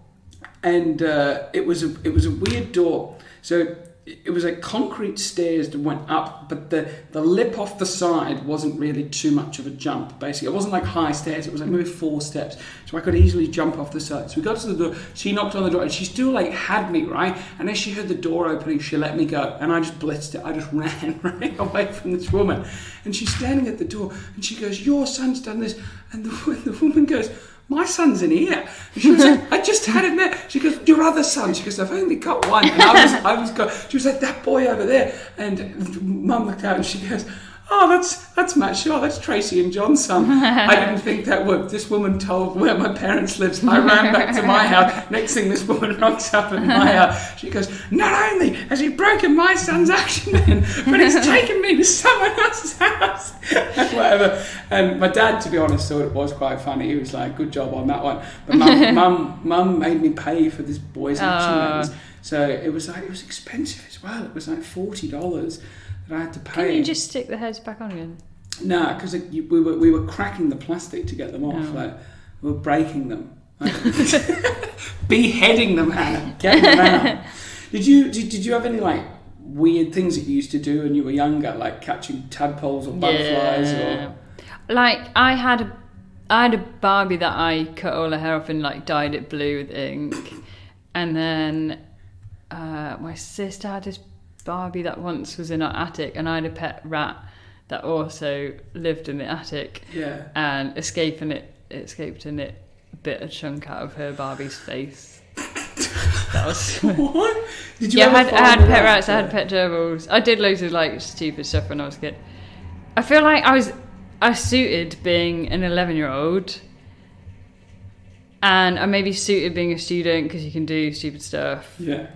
And it was a weird door. So it was like concrete stairs that went up, but the lip off the side wasn't really too much of a jump, basically. It wasn't like high stairs, it was like maybe 4 steps. So I could easily jump off the side. So we got to the door, she knocked on the door, and she still like had me, right? And as she heard the door opening, she let me go. And I just blitzed it, I just ran right away from this woman. And she's standing at the door, and she goes, your son's done this. And the woman goes, my son's in here. And she was like, I just had him there. She goes, your other son. She goes, I've only got one. And she was like, that boy over there. And Mum looked out and she goes, oh, that's Matt Shaw. That's Tracy and John's son. I didn't think that would. This woman told where my parents lived. I ran back to my house. Next thing, this woman rocks up at my house. She goes, not only has he broken my son's action in, but he's taken me to someone else's house. And whatever. And my dad, to be honest, thought it was quite funny. He was like, good job on that one. But mum made me pay for this boy's action. So it was expensive as well. It was like $40 that I had to pay. Can you just stick the heads back on again? No, because we were cracking the plastic to get them off. Like, we were breaking them, beheading them, Hannah, getting them out. Did you have any like weird things that you used to do when you were younger, like catching tadpoles or butterflies? Or like I had a Barbie that I cut all her hair off and like dyed it blue with ink, and then my sister had this Barbie that once was in our attic, and I had a pet rat that also lived in the attic. Yeah. And escaped and it bit a chunk out of her Barbie's face. That was what? Did you? Yeah, ever I had follow pet that? rats. I had pet gerbils. I did loads of like stupid stuff when I was a kid. I feel like I suited being an 11-year-old, and I maybe suited being a student because you can do stupid stuff. Yeah.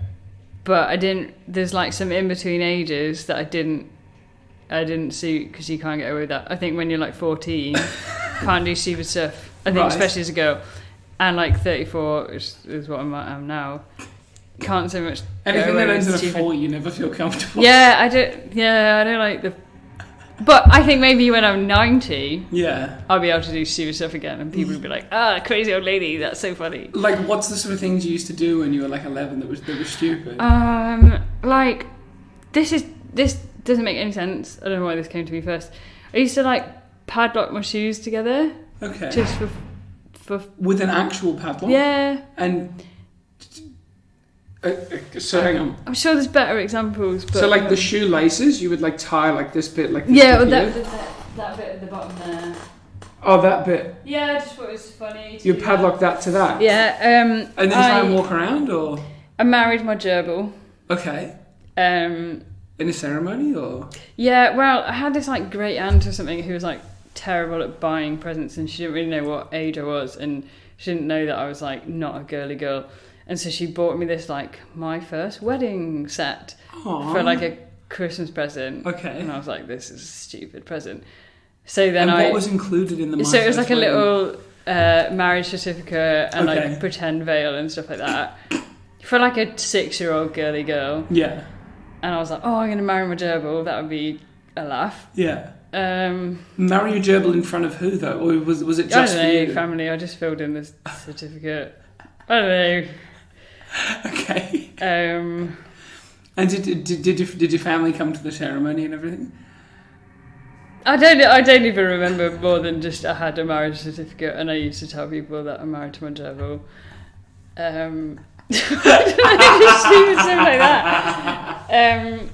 But I didn't. There's like some in between ages that I didn't suit because you can't get away with that. I think when you're like 14, can't do stupid stuff. I think especially as a girl, and like 34 is what I'm now. Can't so much. Anything that ends in a 4, you never feel comfortable. Yeah, I don't. Yeah, I don't like the. But I think maybe when I'm 90, I'll be able to do stupid stuff again, and people will be like, "Ah, crazy old lady, that's so funny." Like, what's the sort of things you used to do when you were like 11 that was stupid? Like this doesn't make any sense. I don't know why this came to me first. I used to like padlock my shoes together. Okay. Just for with an actual padlock. Yeah. And so hang on. I'm sure there's better examples. But so like the shoelaces, you would like tie like this bit, like this yeah, bit well, here? that bit at the bottom there. Oh, that bit. Yeah, I just thought it was funny. You padlock that to that. Yeah. And then try and walk around, or I married my gerbil. Okay. In a ceremony, or yeah, well, I had this like great aunt or something who was like terrible at buying presents, and she didn't really know what age I was, and she didn't know that I was like not a girly girl. And so she bought me this, like, my first wedding set for, like, a Christmas present. Okay. And I was like, this is a stupid present. So then what was included in the So it was like a wedding? little marriage certificate and, like, pretend veil and stuff like that. For, like, a 6-year-old girly girl. Yeah. And I was like, oh, I'm going to marry my gerbil. That would be a laugh. Yeah. Marry your gerbil in front of who, though? Or was it just I don't know, for you? family. I just filled in this certificate. I don't know. Okay. And did your family come to the ceremony and everything? I don't even remember more than just I had a marriage certificate, and I used to tell people that I'm married to my gerbil. Just stupid stuff like that.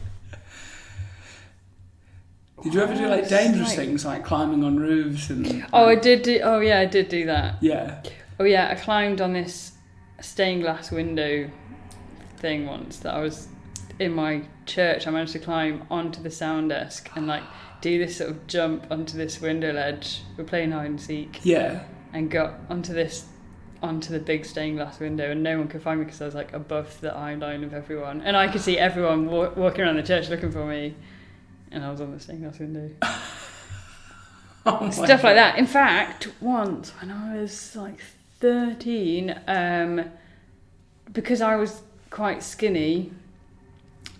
Did you ever do like dangerous things like climbing on roofs and? Oh, I did do. Oh yeah, I did do that. Yeah. Oh yeah, I climbed on this stained glass window thing once that I was in my church. I managed to climb onto the sound desk and like do this sort of jump onto this window ledge. We're playing hide and seek. Yeah. And got onto the big stained glass window, and no one could find me because I was like above the eye line of everyone, and I could see everyone walking around the church looking for me, and I was on the stained glass window. Stuff like that. In fact, once when I was like 13, because I was quite skinny,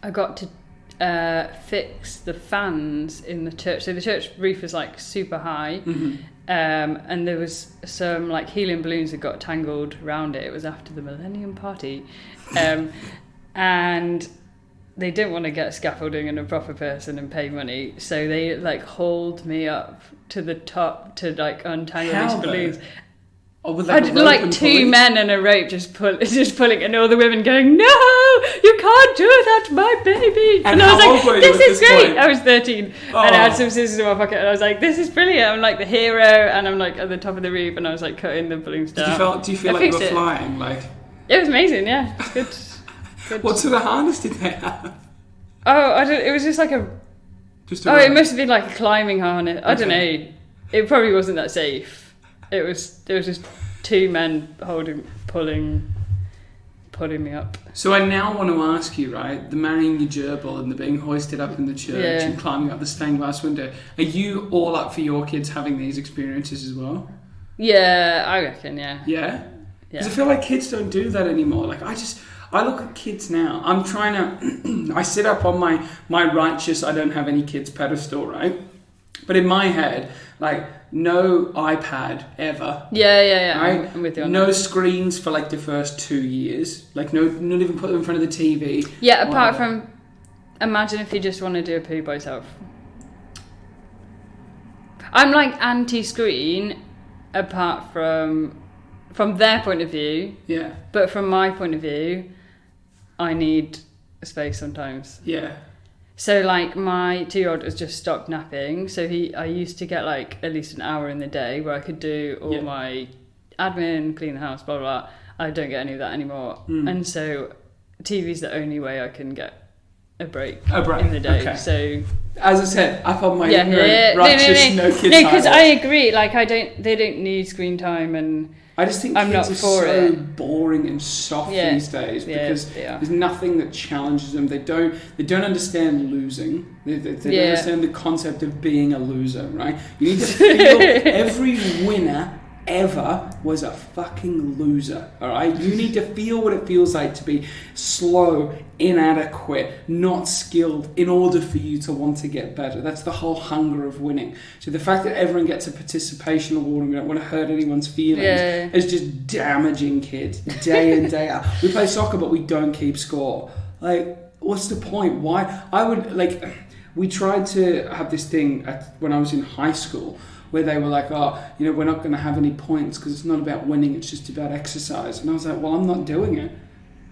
I got to fix the fans in the church. So the church roof was like super high, and there was some like helium balloons that got tangled around it. It was after the Millennium Party, and they didn't want to get scaffolding and a proper person and pay money, so they like hauled me up to the top to like untangle these balloons. I did like two men and a rope just pulling, and all the women going, "No, you can't do that, my baby!" And I was like, "This is great." Point? I was 13, and I had some scissors in my pocket, and I was like, "This is brilliant!" I'm like the hero, and I'm like at the top of the roof, and I was like cutting the balloons down. Do you feel like you were flying? Like it was amazing, yeah. Good. What sort of harness did they have? Oh, it was just like it must have been like a climbing harness. I don't know. It probably wasn't that safe. There was just two men pulling me up. So I now want to ask you, right, the marrying your gerbil and the being hoisted up in the church and climbing up the stained glass window, are you all up for your kids having these experiences as well? Yeah, I reckon, yeah. Yeah? Because I feel like kids don't do that anymore. Like, I look at kids now. I'm trying to... I sit up on my righteous, I don't have any kids pedestal, right? But in my head, like, no iPad ever. Yeah. Right? I'm with you on no that. Screens for like the first 2 years. Like, not even put them in front of the TV. Yeah, apart from... Imagine if you just want to do a poo by yourself. I'm like anti-screen, apart from their point of view. Yeah. But from my point of view, I need a space sometimes. Yeah. So like my 2-year-old has just stopped napping, so I used to get like at least an hour in the day where I could do all my admin, clean the house, blah blah blah. I don't get any of that anymore, and so TV's the only way I can get a break in the day. Okay. So as I said, up on my righteous no kids. No, because I agree. Like they don't need screen time, and I just think kids are so boring and soft these days because there's nothing that challenges them. They don't understand losing. They don't understand the concept of being a loser, right? You need to feel every winner ever was a fucking loser, all right? You need to feel what it feels like to be slow, inadequate, not skilled in order for you to want to get better. That's the whole hunger of winning. So the fact that everyone gets a participation award and we don't want to hurt anyone's feelings is just damaging kids day in, day out. We play soccer, but we don't keep score. Like, what's the point? Why? We tried to have this thing when I was in high school where they were like, we're not going to have any points because it's not about winning, it's just about exercise. And I was like, well, I'm not doing it.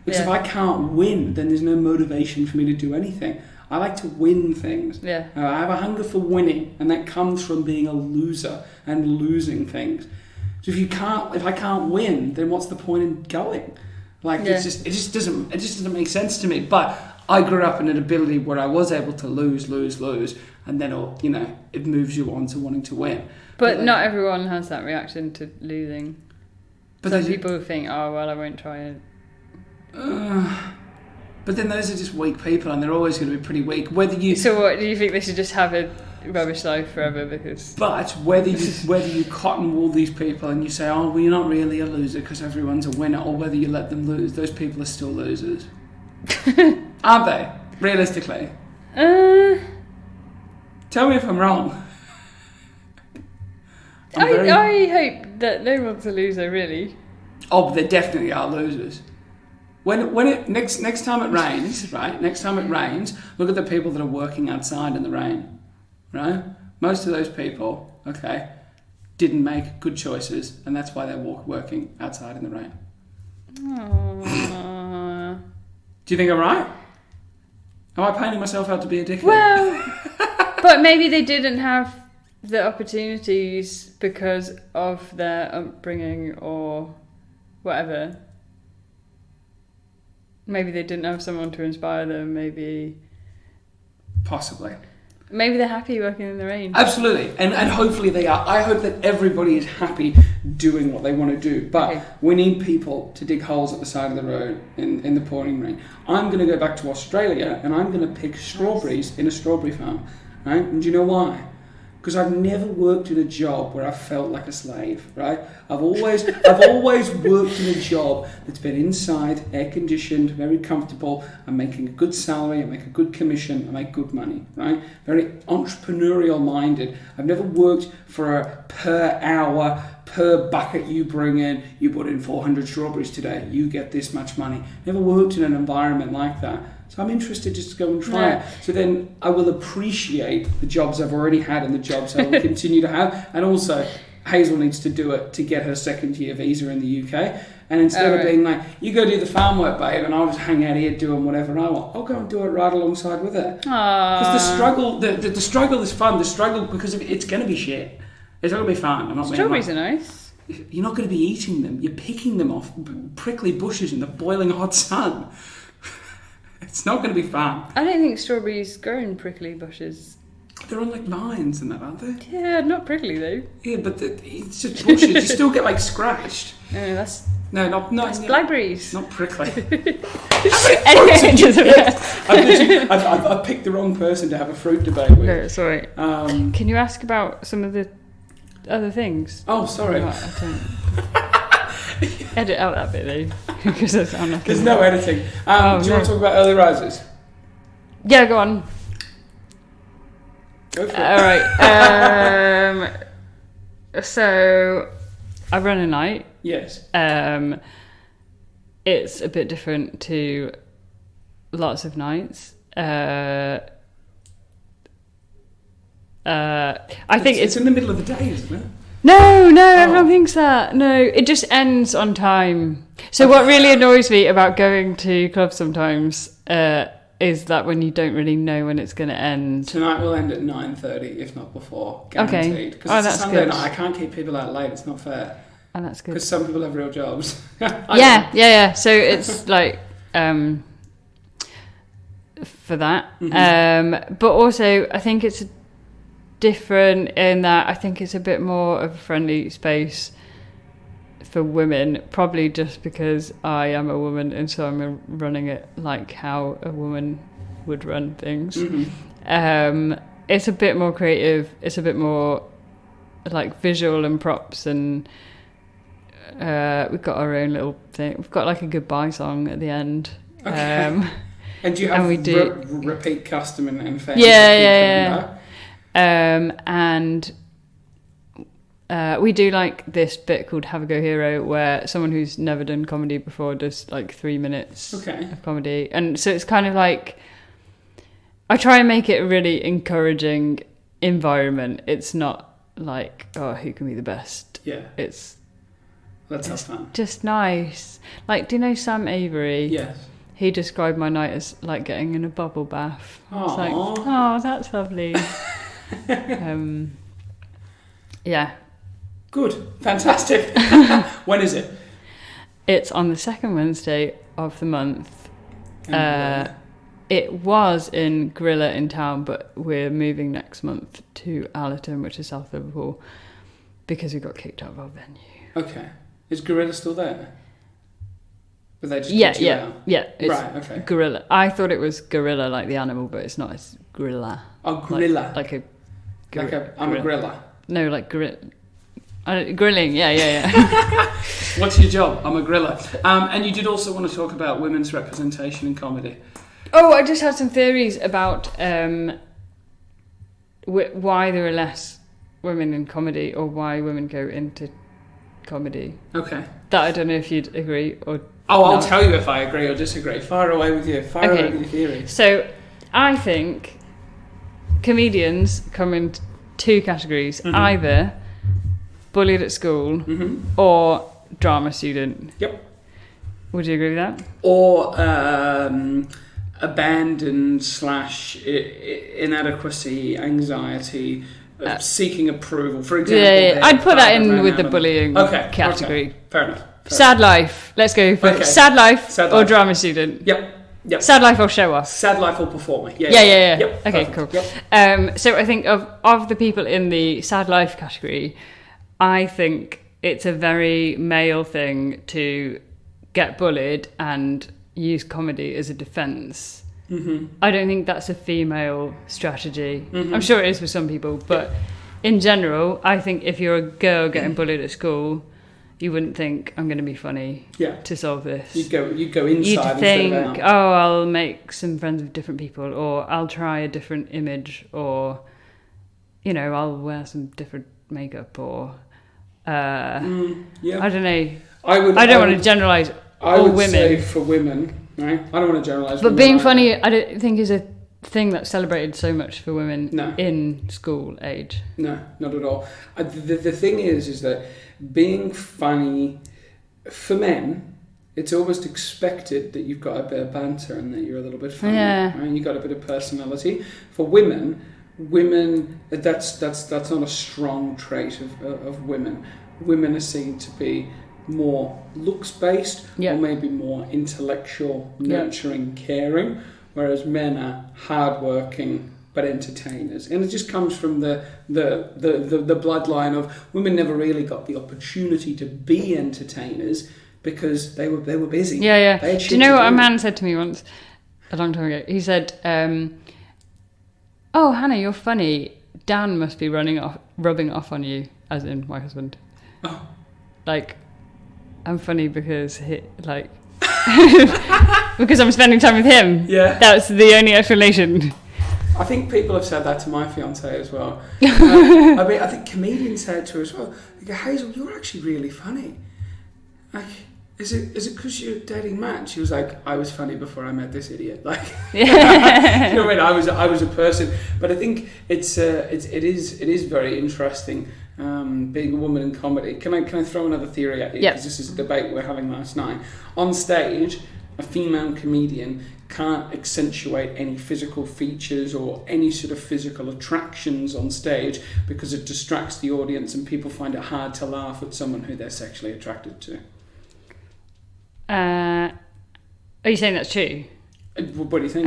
Because if I can't win, then there's no motivation for me to do anything. I like to win things. Yeah. I have a hunger for winning, and that comes from being a loser and losing things. So if I can't win, then what's the point in going? Like, it just doesn't make sense to me. But I grew up in an ability where I was able to lose, and then it moves you on to wanting to win. But not everyone has that reaction to losing. But some people think, oh well, I won't try it. But then those are just weak people, and they're always going to be pretty weak. So what do you think? They should just have a rubbish life forever because. But whether you cotton wool these people and you say, oh well, you're not really a loser because everyone's a winner, or whether you let them lose, those people are still losers. Aren't they? Realistically. Tell me if I'm wrong. I hope that no one's a loser, really. Oh, but there definitely are losers. Next time it rains, right? Next time it rains, look at the people that are working outside in the rain, right? Most of those people, didn't make good choices, and that's why they're working outside in the rain. Do you think I'm right? Am I painting myself out to be a dickhead? Well, but maybe they didn't have the opportunities because of their upbringing or whatever. Maybe they didn't have someone to inspire them, maybe... Possibly. Maybe they're happy working in the rain. Absolutely, and hopefully they are. I hope that everybody is happy doing what they want to do, but we need people to dig holes at the side of the road in the pouring rain. I'm going to go back to Australia and I'm going to pick strawberries in a strawberry farm, right? And do you know why? because I've never worked in a job where I felt like a slave, right? I've always worked in a job that's been inside, air-conditioned, very comfortable. I'm making a good salary, I make a good commission, I make good money, right? Very entrepreneurial-minded. I've never worked for a per hour, per bucket you bring in, you put in 400 strawberries today, you get this much money. Never worked in an environment like that. So I'm interested just to go and try it. So then I will appreciate the jobs I've already had and the jobs I will continue to have. And also, Hazel needs to do it to get her second year visa in the UK. And instead of being like, you go do the farm work, babe, and I'll just hang out here doing whatever I want, I'll go and do it right alongside with her. Because the struggle is fun. The struggle, because it's going to be shit. It's not going to be fun. I'm not Strawberries are nice. You're not going to be eating them. You're picking them off prickly bushes in the boiling hot sun. It's not going to be fun. I don't think strawberries grow in prickly bushes. They're on like vines and that, aren't they? Yeah, not prickly though. Yeah, but it's just bushes. You still get like scratched. No, that's It's blackberries. Not prickly. I've picked the wrong person to have a fruit debate with. No, sorry. Can you ask about some of the other things? Oh, sorry. I don't. Edit out that bit though, because I'm not. There's no editing. Do you want to talk about early risers? Yeah, go on. Go for it. All right. So I run a night. Yes. It's a bit different to lots of nights. I think it's in the middle of the day, isn't it? No, everyone thinks that. No, it just ends on time. So what really annoys me about going to clubs sometimes is that when you don't really know when it's going to end. Tonight will end at 9:30, if not before, guaranteed. Okay. Because it's a Sunday good. night. I can't keep people out late. It's not fair. And that's good. Because some people have real jobs. Yeah. So it's like for that. Mm-hmm. But also, I think it's different in that I think it's a bit more of a friendly space for women, probably just because I am a woman and so I'm running it like how a woman would run things. Mm-hmm. It's a bit more creative, it's a bit more like visual and props, and we've got our own little thing. We've got like a goodbye song at the end. Okay. And do you have and we do repeat custom and fans? Yeah. And we do like this bit called Have a Go Hero, where someone who's never done comedy before does like 3 minutes of comedy. And so it's kind of like, I try and make it a really encouraging environment. It's not like, oh, who can be the best? Yeah. Let's have fun. Just nice. Like, do you know Sam Avery? Yes. He described my night as like getting in a bubble bath. It's like, oh, that's lovely. Yeah. Good. Fantastic. When is it? It's on the second Wednesday of the month. It was in Gorilla in town, but we're moving next month to Allerton, which is South Liverpool, because we got kicked out of our venue. Okay. Is Gorilla still there? But they just kicked you out? Yeah. It's right, okay. Gorilla. I thought it was gorilla like the animal, but it's not. It's gorilla. Oh, gorilla. Like a I'm a griller. No, like grilling. Yeah. What's your job? I'm a griller. And you did also want to talk about women's representation in comedy. Oh, I just had some theories about why there are less women in comedy, or why women go into comedy. Okay. That I don't know if you'd agree or. Oh, I'll tell you if I agree or disagree. Fire away with you. Fire away with your theories. So, I think comedians come in two categories: either bullied at school or drama student. Yep. Would you agree with that? Or abandoned / inadequacy, anxiety, seeking approval. For example, yeah. I'd put that in with the bullying category. Okay. Fair enough. Sad life. Let's go for sad life or drama student. Yep. Sad life or show off. Sad life or performer. Yeah. Yep. Okay, Perfect. cool. Yep. So I think of the people in the sad life category, I think it's a very male thing to get bullied and use comedy as a defence. I don't think that's a female strategy. I'm sure it is for some people, but in general, I think if you're a girl getting bullied at school, you wouldn't think, I'm going to be funny to solve this. You'd go inside. You'd think, instead of out. oh, I'll make some friends with different people, or I'll try a different image, or, you know, I'll wear some different makeup, or I don't know. I don't want to generalise all women. Say for women, right? I don't want to generalise. But being funny, I don't think is a thing that's celebrated so much for women in school age. No, not at all. The thing is that being funny for men, it's almost expected that you've got a bit of banter and that you're a little bit funny, right? You've got a bit of personality. For women, that's not a strong trait of women. Women are seen to be more looks based, or maybe more intellectual, nurturing, caring, whereas men are hardworking but entertainers, and it just comes from the bloodline of women never really got the opportunity to be entertainers because they were busy. They had do you know what a man said to me once a long time ago? He said, "Oh, Hannah, you're funny. Dan must be rubbing off on you," as in my husband. Oh, like I'm funny because because I'm spending time with him. Yeah, that's the only explanation. I think people have said that to my fiance as well. I think comedians say it to her as well. They go, Hazel, you're actually really funny. Like, is it because you're dating Matt? She was like, I was funny before I met this idiot. Like, you know what I mean? I was a person, but I think it is very interesting. Being a woman in comedy. Can I throw another theory at you? Because this is a debate we were having last night. On stage, a female comedian can't accentuate any physical features or any sort of physical attractions on stage because it distracts the audience and people find it hard to laugh at someone who they're sexually attracted to. Are you saying that's true? What do you think?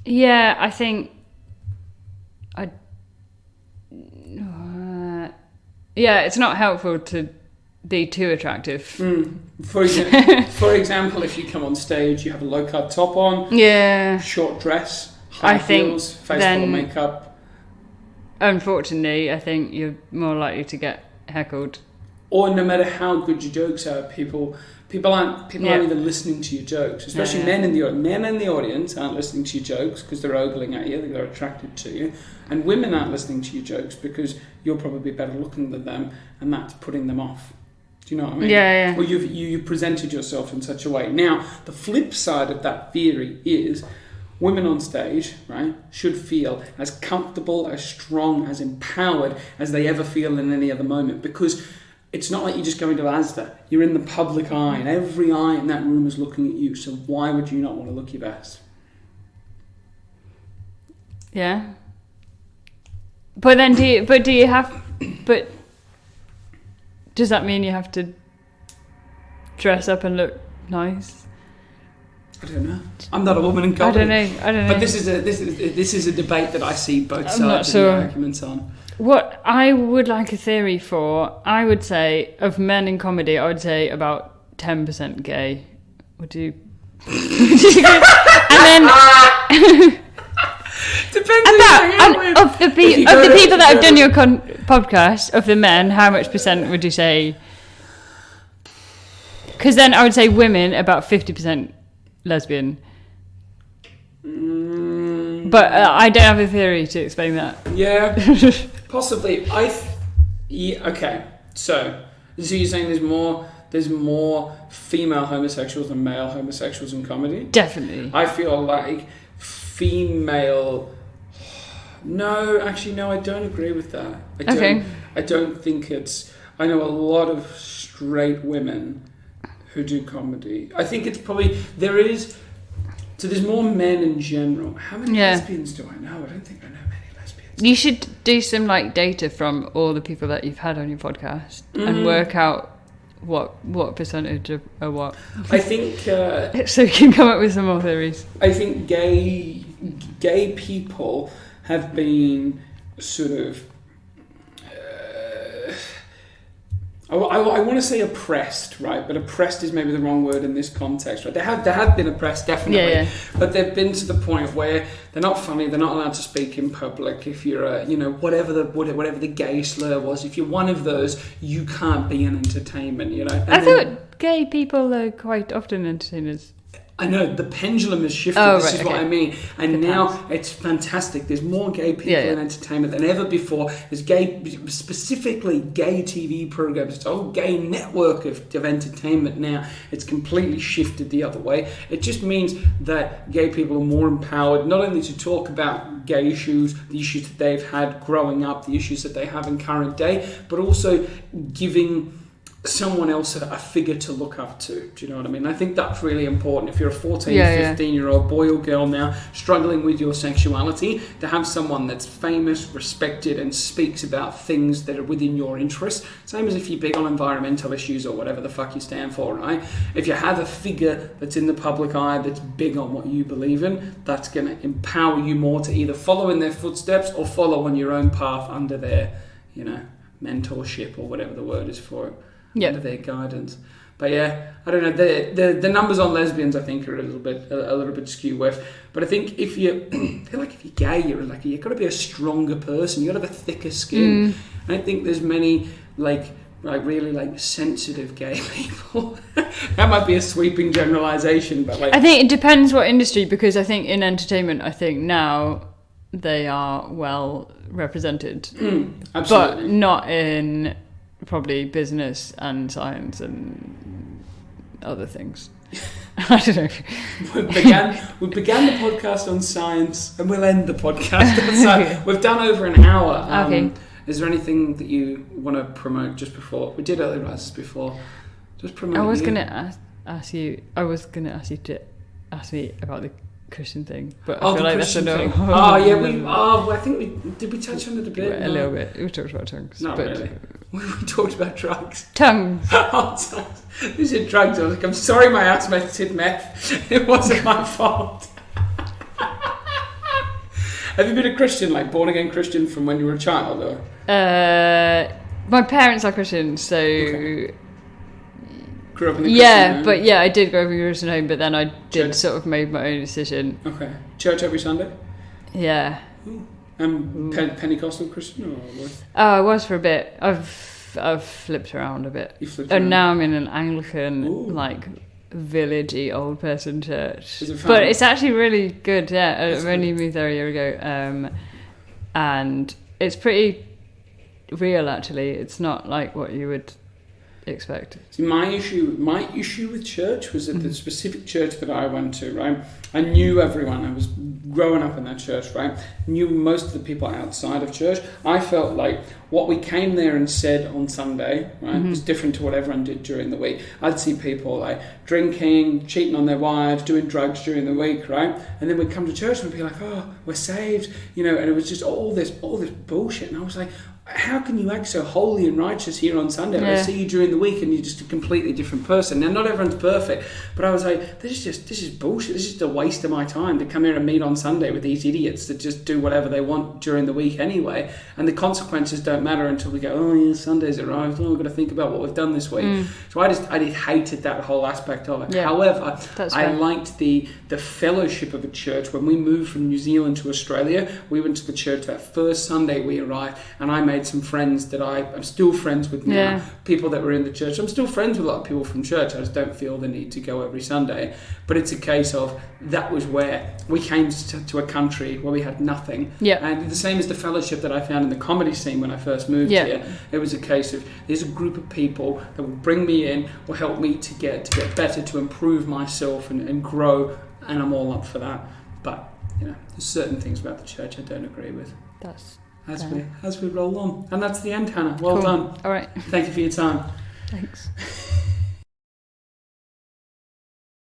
Yeah, I think it's not helpful to be too attractive. For example, if you come on stage, you have a low-cut top on, short dress, high heels, face full of makeup. Unfortunately, I think you're more likely to get heckled. Or no matter how good your jokes are, people aren't even listening to your jokes. Especially men in the audience aren't listening to your jokes because they're ogling at you, they're attracted to you. And women aren't listening to your jokes because you're probably better looking than them, and that's putting them off. Do you know what I mean? Yeah. Or you presented yourself in such a way. Now, the flip side of that theory is women on stage, right, should feel as comfortable, as strong, as empowered as they ever feel in any other moment, because it's not like you're just going to Asda. You're in the public eye, and every eye in that room is looking at you. So why would you not want to look your best? Yeah. But then does that mean you have to dress up and look nice? I don't know. I'm not a woman in comedy. I don't know. But this is a debate that I see both sides of the arguments on. What I would like a theory for, I would say, of men in comedy, I would say about 10% gay. Would you? And then depends of the people that have done your podcast, of the men, how much percent would you say? Because then I would say women about 50% lesbian. But I don't have a theory to explain that. Yeah, possibly. Okay. So you're saying there's more female homosexuals than male homosexuals in comedy? Definitely. I feel like female. No, actually, no. I don't agree with that. I don't think it's. I know a lot of straight women who do comedy. I think it's probably there is. So there's more men in general. How many lesbians do I know? I don't think I know many lesbians. You should do some data from all the people that you've had on your podcast and work out what percentage of what. I think so you can come up with some more theories. I think gay people have been sort of I want to say oppressed, right? But oppressed is maybe the wrong word in this context, right? They have been oppressed, definitely. Yeah. But they've been to the point where they're not funny, they're not allowed to speak in public. If you're whatever the gay slur was, if you're one of those, you can't be in entertainment, you know. And I thought gay people are quite often entertainers. I know, the pendulum has shifted, this is what I mean. And now it's fantastic. There's more gay people in entertainment than ever before. There's specifically gay TV programs. It's a whole gay network of entertainment now. It's completely shifted the other way. It just means that gay people are more empowered, not only to talk about gay issues, the issues that they've had growing up, the issues that they have in current day, but also giving someone else a figure to look up to. Do you know what I mean? I think that's really important. If you're a 14, 15-year-old boy or girl now struggling with your sexuality, to have someone that's famous, respected, and speaks about things that are within your interest. Same as if you're big on environmental issues or whatever the fuck you stand for, right? If you have a figure that's in the public eye that's big on what you believe in, that's going to empower you more to either follow in their footsteps or follow on your own path under their, mentorship or whatever the word is for it. Under their guidance. But yeah, I don't know. The numbers on lesbians, I think, are a little bit skew with. But I think if you're gay, you've got to be a stronger person. You've got to have a thicker skin. I don't think there's many really sensitive gay people. That might be a sweeping generalization, but I think it depends what industry, because I think in entertainment, I think now they are well represented, but not in probably business and science and other things. I don't know. We began the podcast on science, and we'll end the podcast on science. We've done over an hour. Okay. Is there anything that you want to promote just before? We did earlier before. Just promote. I was going to ask you to ask me about the Christian thing, but I feel like that's a no. I think did we touch on it a bit? A little bit. We talked about tongues. Not really. We talked about drugs. Tongues. You said drugs. I was like, I'm sorry my housemates did meth. It wasn't my fault. Have you been a Christian, like born again Christian from when you were a child? Or? My parents are Christian, so... Okay. Grew up in the Christian home? But I did grow up in a Christian home, but then I did sort of make my own decision. Okay. Church every Sunday? Yeah. Ooh. Pentecostal Christian or what? Oh, I was for a bit. I've flipped around a bit. And now I'm in an Anglican, villagey old person church. Is it fun? But it's actually really good, yeah. I've only moved there a year ago. And it's pretty real, actually. It's not like what you would expect. See, my issue with church was that the specific church that I went to, right? I knew everyone. I was growing up in that church, right? Knew most of the people outside of church. I felt like what we came there and said on Sunday, right, was different to what everyone did during the week. I'd see people like drinking, cheating on their wives, doing drugs during the week, right? And then we'd come to church and we'd be like, oh, we're saved, and it was just all this bullshit. And I was like, how can you act so holy and righteous here on Sunday? I see you during the week and you're just a completely different person. Now, not everyone's perfect, but I was like, this is bullshit. This is just a waste of my time to come here and meet on Sunday with these idiots that just do whatever they want during the week anyway. And the consequences don't matter until we go, oh yeah, Sunday's arrived. Oh, we've got to think about what we've done this week. So I just hated that whole aspect of it. Yeah, however, I liked the fellowship of a church. When we moved from New Zealand to Australia, we went to the church that first Sunday we arrived, and I made some friends that I'm still friends with now. Yeah. People that were in the church. I'm still friends with a lot of people from church. I just don't feel the need to go every Sunday. But it's a case of that was where we came to a country where we had nothing. Yeah. And the same as the fellowship that I found in the comedy scene when I first moved here. It was a case of there's a group of people that will bring me in, will help me to get better, to improve myself and grow, and I'm all up for that. But there's certain things about the church I don't agree with. As we roll on. And that's the end, Hannah. Well done. All right. Thank you for your time. Thanks.